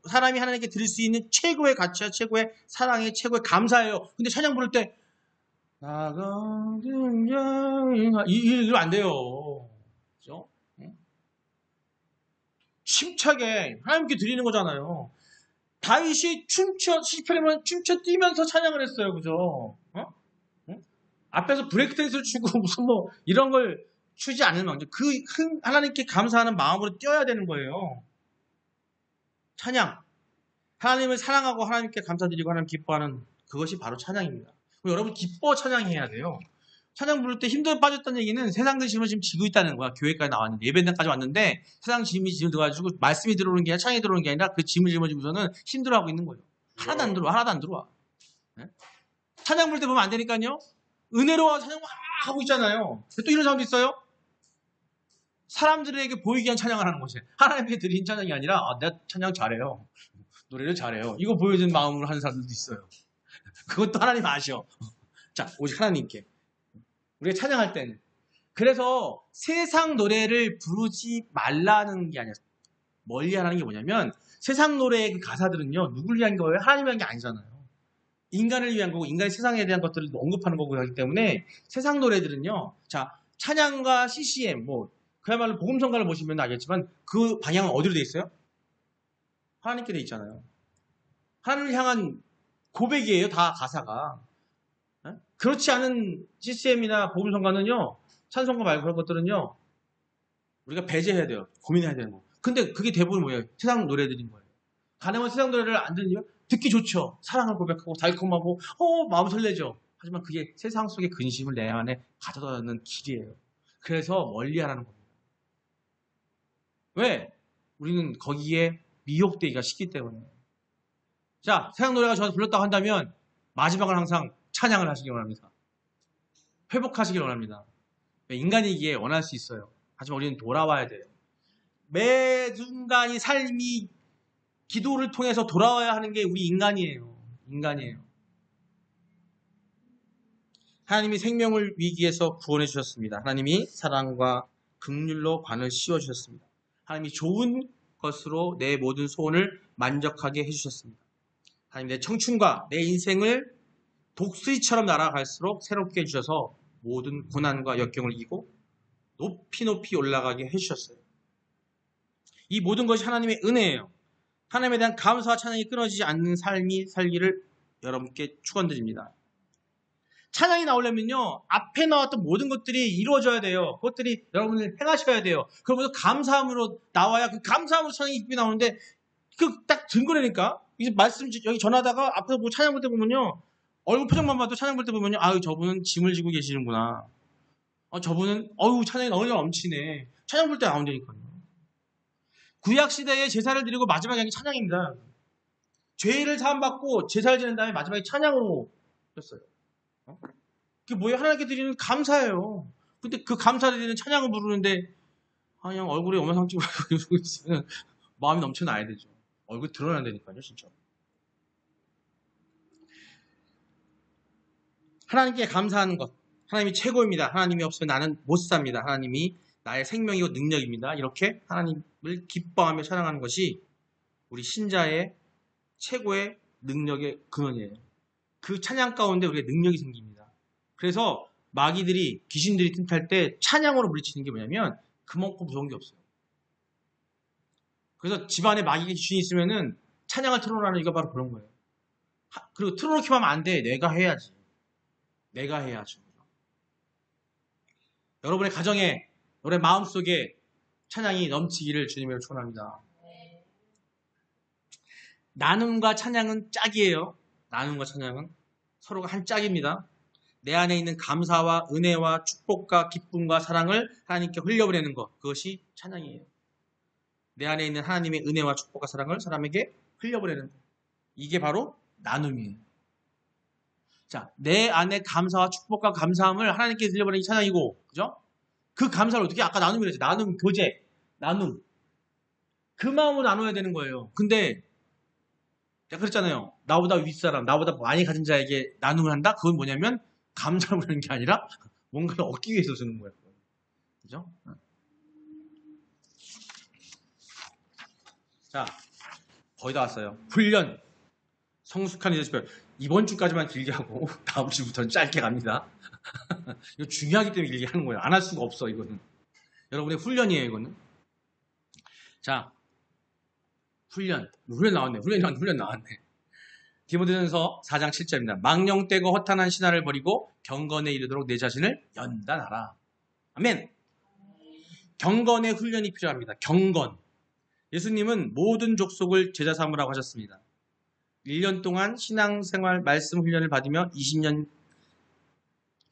사람이 하나님께 드릴 수 있는 최고의 가치와 최고의 사랑의 최고의 감사예요. 근데 찬양 부를 때 이러면 안 돼요. 그죠? 침착에 하나님께 드리는 거잖아요. 다윗이 시편에만 춤춰 뛰면서 찬양을 했어요. 그죠? 앞에서 브레이크 댄스를 추고 무슨 뭐 이런 걸 추지 않는 망정. 하나님께 감사하는 마음으로 뛰어야 되는 거예요. 찬양. 하나님을 사랑하고 하나님께 감사드리고 하나님 기뻐하는 그것이 바로 찬양입니다. 여러분 기뻐 찬양해야 돼요. 찬양 부를 때 힘들어 빠졌다는 얘기는 세상 근심을 지금 지고 있다는 거야. 교회까지 나왔는데 예배당까지 왔는데 세상 짐이 들어가지고 말씀이 들어오는 게 아니라 찬양이 들어오는 게 아니라 그 짐을 짊어지고서는 힘들어하고 있는 거예요. 하나도 안 들어와. 하나도 안 들어와. 네? 찬양 부를 때 보면 안 되니까요. 은혜로워 찬양 막 하고 있잖아요. 또 이런 사람도 있어요. 사람들에게 보이게 한 찬양을 하는 것이 하나님께 드린 찬양이 아니라 내가 찬양 잘해요. 노래를 잘해요. 이거 보여주는 마음으로 하는 사람들도 있어요. 그것도 하나님 아셔. 자, 오직 하나님께. 우리가 찬양할 때는. 그래서 세상 노래를 부르지 말라는 게 아니라 멀리 하라는 게 뭐냐면 세상 노래의 그 가사들은요. 누굴 위한 거예요? 하나님을 위한 게 아니잖아요. 인간을 위한 거고 인간의 세상에 대한 것들을 언급하는 거고 하기 때문에 세상 노래들은요. 자, 찬양과 CCM 뭐 그야말로 복음성가를 보시면 알겠지만 그 방향은 어디로 돼 있어요? 하나님께 돼 있잖아요. 하나님을 향한 고백이에요. 다 가사가. 그렇지 않은 CCM이나 복음성가는요. 찬송가 말고 그런 것들은요. 우리가 배제해야 돼요. 고민해야 되는 거. 근데 그게 대부분 뭐예요? 세상 노래들인 거예요. 가능한 세상 노래를 안 들으면 듣기 좋죠. 사랑을 고백하고 달콤하고 마음 설레죠. 하지만 그게 세상 속의 근심을 내 안에 가져다 놓는 길이에요. 그래서 멀리하라는 겁니다. 왜? 우리는 거기에 미혹되기가 쉽기 때문에. 자, 세상 노래가 저한테 불렀다고 한다면 마지막은 항상 찬양을 하시기 원합니다. 회복하시길 원합니다. 인간이기에 원할 수 있어요. 하지만 우리는 돌아와야 돼요. 매 순간이 삶이 기도를 통해서 돌아와야 하는 게 우리 인간이에요. 인간이에요. 하나님이 생명을 위기에서 구원해 주셨습니다. 하나님이 사랑과 긍휼로 관을 씌워 주셨습니다. 하나님이 좋은 것으로 내 모든 소원을 만족하게 해주셨습니다. 하나님 내 청춘과 내 인생을 독수리처럼 날아갈수록 새롭게 해주셔서 모든 고난과 역경을 이기고 높이 높이 올라가게 해주셨어요. 이 모든 것이 하나님의 은혜예요. 하나님에 대한 감사와 찬양이 끊어지지 않는 삶이 살기를 여러분께 축원드립니다. 찬양이 나오려면요. 앞에 나왔던 모든 것들이 이루어져야 돼요. 그것들이 여러분들 행하셔야 돼요. 그러면서 감사함으로 나와야 그 감사함으로 찬양이 기쁨이 나오는데 그 딱 증거라니까. 이제 말씀 여기 전하다가 앞에서 뭐 찬양 볼 때 보면요. 얼굴 표정만 봐도 찬양 볼 때 보면요. 아유 저분은 짐을 지고 계시는구나. 저분은 찬양이 너무 넘치네. 찬양 볼 때 나온다니까요. 구약 시대에 제사를 드리고 마지막에 하는 게 찬양입니다. 죄를 사함받고 제사를 지낸 다음에 마지막에 찬양으로 했어요. 그게 뭐예요? 하나님께 드리는 감사예요. 근데 그 감사를 드리는 찬양을 부르는데 그냥 얼굴에 엄마상 찍고 이러고 있으면 마음이 넘쳐나야 되죠. 얼굴 드러나야 되니까요, 진짜. 하나님께 감사하는 것. 하나님이 최고입니다. 하나님이 없으면 나는 못 삽니다. 하나님이 나의 생명이고 능력입니다. 이렇게 하나님을 기뻐하며 찬양하는 것이 우리 신자의 최고의 능력의 근원이에요. 그 찬양 가운데 우리가 능력이 생깁니다. 그래서 마귀들이 귀신들이 틈탈 때 찬양으로 물리치는 게 뭐냐면 그만큼 무서운 게 없어요. 그래서 집안에 마귀가 귀신이 있으면은 찬양을 틀어놓으라는 이유가 바로 그런 거예요. 그리고 틀어놓기만 하면 안 돼. 내가 해야지. 내가 해야죠. 여러분의 가정에, 여러분의 마음속에 찬양이 넘치기를 주님으로 축원합니다. 나눔과 찬양은 짝이에요. 나눔과 찬양은 서로가 한 짝입니다. 내 안에 있는 감사와 은혜와 축복과 기쁨과 사랑을 하나님께 흘려보내는 것, 그것이 찬양이에요. 내 안에 있는 하나님의 은혜와 축복과 사랑을 사람에게 흘려보내는 것, 이게 바로 나눔이에요. 자, 내 안에 감사와 축복과 감사함을 하나님께 흘려보내는 게 찬양이고, 그죠? 그 감사를 어떻게, 아까 나눔이랬지. 나눔, 교제, 나눔. 그 마음으로 나눠야 되는 거예요. 근데 제가 그랬잖아요. 나보다 윗사람, 나보다 많이 가진 자에게 나눔을 한다? 그건 뭐냐면 감사를 하는 게 아니라 뭔가를 얻기 위해서 쓰는 거예요. 그죠? 자, 거의 다 왔어요. 훈련. 성숙한 리더십. 이번 주까지만 길게 하고 다음 주부터는 짧게 갑니다. 이거 중요하기 때문에 길게 하는 거예요. 안 할 수가 없어, 이거는. 여러분의 훈련이에요, 이거는. 자, 훈련 나왔네. 훈련 나왔네. 디모데전서 4장 7절입니다. 망령되고 허탄한 신화를 버리고 경건에 이르도록 내 자신을 연단하라. 아멘. 경건의 훈련이 필요합니다. 경건. 예수님은 모든 족속을 제자 삼으라고 하셨습니다. 1년 동안 신앙생활 말씀 훈련을 받으며 20년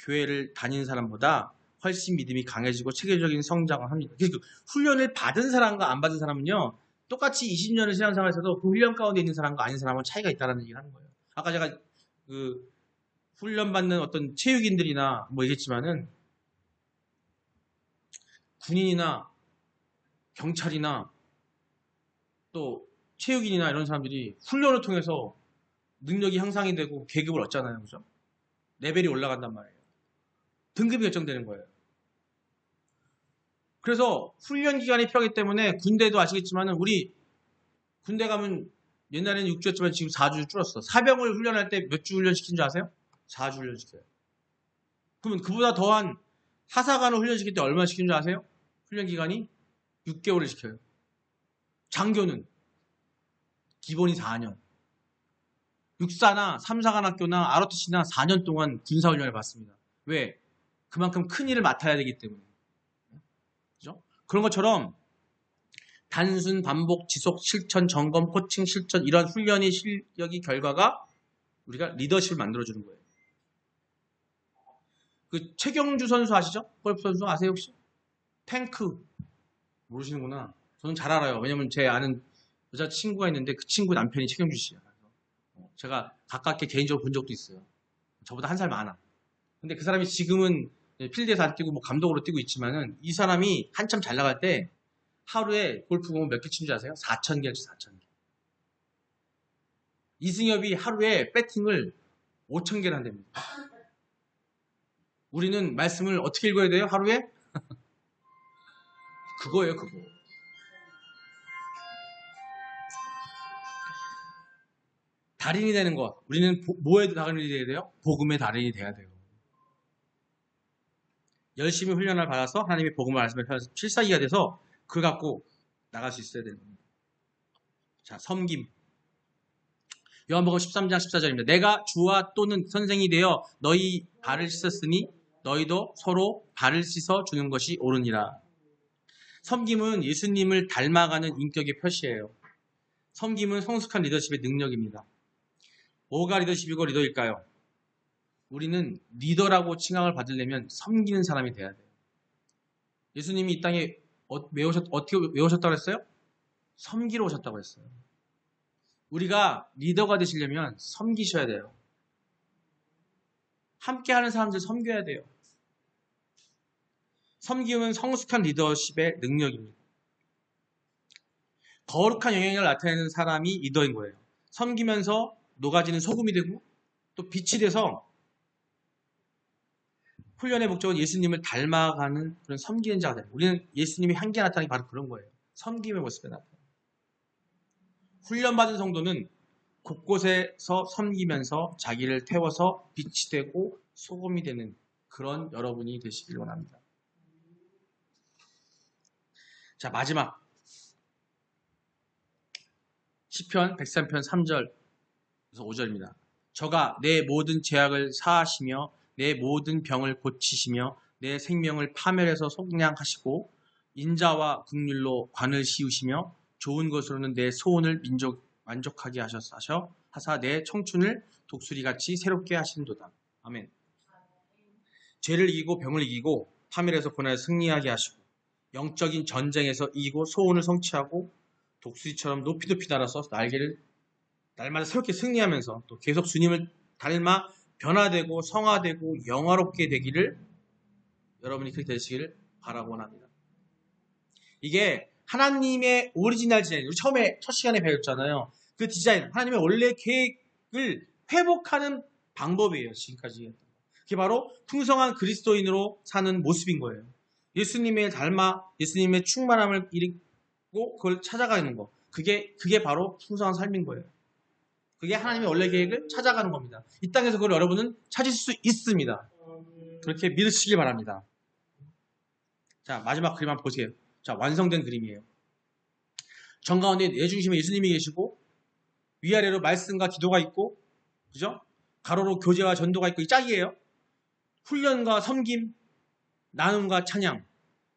교회를 다닌 사람보다 훨씬 믿음이 강해지고 체계적인 성장을 합니다. 그 훈련을 받은 사람과 안 받은 사람은요, 똑같이 20년을 신앙생활에서도 그 훈련 가운데 있는 사람과 아닌 사람은 차이가 있다는 얘기를 하는 거예요. 아까 제가 그 훈련받는 어떤 체육인들이나 뭐 얘기했지만은 군인이나 경찰이나 또 체육인이나 이런 사람들이 훈련을 통해서 능력이 향상이 되고 계급을 얻잖아요. 그죠? 레벨이 올라간단 말이에요. 등급이 결정되는 거예요. 그래서 훈련 기간이 필요하기 때문에 군대도 아시겠지만은 우리 군대 가면 옛날에는 6주였지만 지금 4주 줄었어. 사병을 훈련할 때 몇 주 훈련 시킨 줄 아세요? 4주 훈련 시켜요. 그러면 그보다 더한 하사관을 훈련 시킬 때 얼마나 시킨 줄 아세요? 훈련 기간이 6개월을 시켜요. 장교는 기본이 4년. 육사나 삼사관학교나 ROTC나 4년 동안 군사훈련을 받습니다. 왜? 그만큼 큰 일을 맡아야 되기 때문에. 그죠? 그런 것처럼 단순, 반복, 지속, 실천, 점검, 코칭, 실천 이런 훈련의 실력이 결과가 우리가 리더십을 만들어주는 거예요. 그 최경주 선수 아시죠? 골프 선수 아세요 혹시? 탱크 모르시는구나. 저는 잘 알아요. 왜냐면 제 아는 여자친구가 있는데 그 친구 남편이 최경주 씨야. 제가 가깝게 개인적으로 본 적도 있어요. 저보다 한 살 많아. 근데 그 사람이 지금은 필드에서 안 뛰고 뭐 감독으로 뛰고 있지만은 이 사람이 한참 잘 나갈 때 하루에 골프공을 몇 개 친 줄 아세요? 4,000개를 치 4,000개. 이승엽이 하루에 배팅을 5,000개를 한답니다. 우리는 말씀을 어떻게 읽어야 돼요? 하루에? 그거예요, 그거. 달인이 되는 것. 우리는 뭐에 달인이 돼야 돼요? 복음의 달인이 돼야 돼요. 열심히 훈련을 받아서 하나님의 복음을 말씀을 펴서 필사기가 돼서 그걸 갖고 나갈 수 있어야 되는 겁니다. 자, 섬김. 요한복음 13장 14절입니다. 내가 주와 또는 선생이 되어 너희 발을 씻었으니 너희도 서로 발을 씻어 주는 것이 옳으니라. 섬김은 예수님을 닮아가는 인격의 표시예요. 섬김은 성숙한 리더십의 능력입니다. 뭐가 리더십이고 리더일까요? 우리는 리더라고 칭함을 받으려면 섬기는 사람이 돼야 돼요. 예수님이 이 땅에 어떻게 왜 오셨다고 했어요? 섬기러 오셨다고 했어요. 우리가 리더가 되시려면 섬기셔야 돼요. 함께하는 사람들 섬겨야 돼요. 섬김은 성숙한 리더십의 능력입니다. 거룩한 영향력을 나타내는 사람이 리더인 거예요. 섬기면서 녹아지는 소금이 되고 또 빛이 돼서 훈련의 목적은 예수님을 닮아가는 그런 섬기는 자가 돼요. 우리는 예수님이 향기에 나타나는 게 바로 그런 거예요. 섬김의 모습에 나타나요. 훈련받은 성도는 곳곳에서 섬기면서 자기를 태워서 빛이 되고 소금이 되는 그런 여러분이 되시길 원합니다. 자, 마지막 시편 103편 3절에서 5절입니다. 저가 내 모든 죄악을 사하시며 내 모든 병을 고치시며 내 생명을 파멸해서 속량하시고 인자와 긍휼로 관을 씌우시며 좋은 것으로는 내 소원을 만족하게 하사 내 청춘을 독수리같이 새롭게 하신도다. 아멘. 죄를 이기고 병을 이기고 파멸해서 고난에서 승리하게 하시고 영적인 전쟁에서 이기고 소원을 성취하고 독수리처럼 높이 날아서 날마다 새롭게 승리하면서 또 계속 주님을 닮아 변화되고 성화되고 영화롭게 되기를 여러분이 그렇게 되시기를 바라고 원합니다. 이게 하나님의 오리지널 디자인, 우리 처음에 첫 시간에 배웠잖아요. 그 디자인, 하나님의 원래 계획을 회복하는 방법이에요. 지금까지. 그게 바로 풍성한 그리스도인으로 사는 모습인 거예요. 예수님의 닮아 예수님의 충만함을 이루고 그걸 찾아가는 거. 그게 바로 풍성한 삶인 거예요. 그게 하나님의 원래 계획을 찾아가는 겁니다. 이 땅에서 그걸 여러분은 찾을 수 있습니다. 그렇게 믿으시길 바랍니다. 자, 마지막 그림 한번 보세요. 자, 완성된 그림이에요. 정 가운데 내 중심에 예수님이 계시고 위아래로 말씀과 기도가 있고 그죠? 가로로 교제와 전도가 있고 이 짝이에요. 훈련과 섬김, 나눔과 찬양,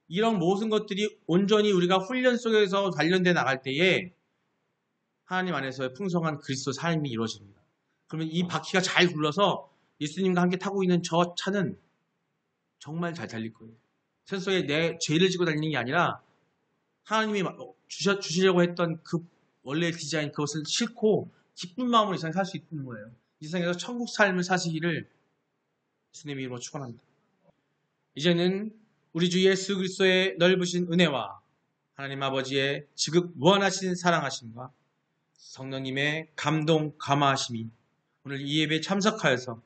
이런 모든 것들이 온전히 우리가 훈련 속에서 단련돼 나갈 때에 하나님 안에서의 풍성한 그리스도 삶이 이루어집니다. 그러면 이 바퀴가 잘 굴러서 예수님과 함께 타고 있는 저 차는 정말 잘 달릴 거예요. 세상에 내 죄를 지고 달리는 게 아니라 하나님이 주시려고 했던 그 원래 디자인, 그것을 싣고 기쁜 마음으로 이 세상에 살 수 있는 거예요. 이 세상에서 천국 삶을 사시기를 예수님의 이름으로 축원합니다. 이제는 우리 주 예수 그리스도의 넓으신 은혜와 하나님 아버지의 지극 무한하신 사랑하심과 성령님의 감동 감화하심이 오늘 이 예배에 참석하여서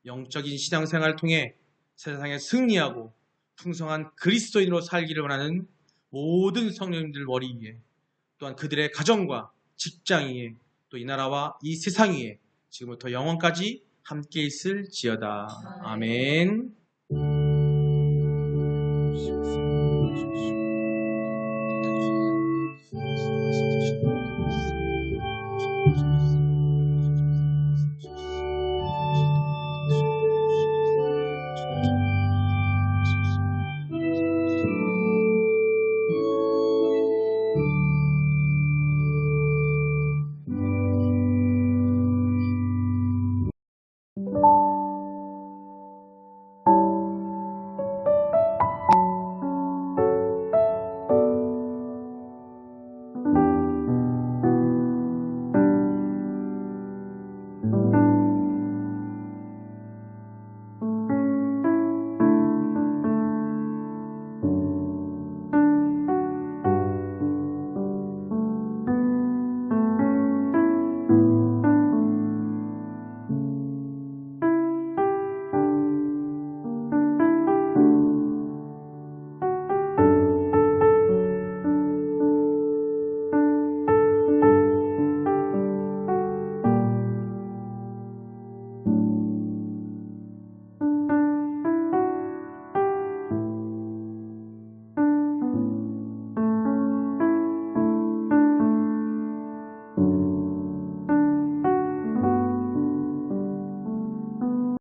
영적인 신앙생활을 통해 세상에 승리하고 풍성한 그리스도인으로 살기를 원하는 모든 성령님들 머리 위에, 또한 그들의 가정과 직장 위에, 또 이 나라와 이 세상 위에 지금부터 영원까지 함께 있을지어다. 아멘.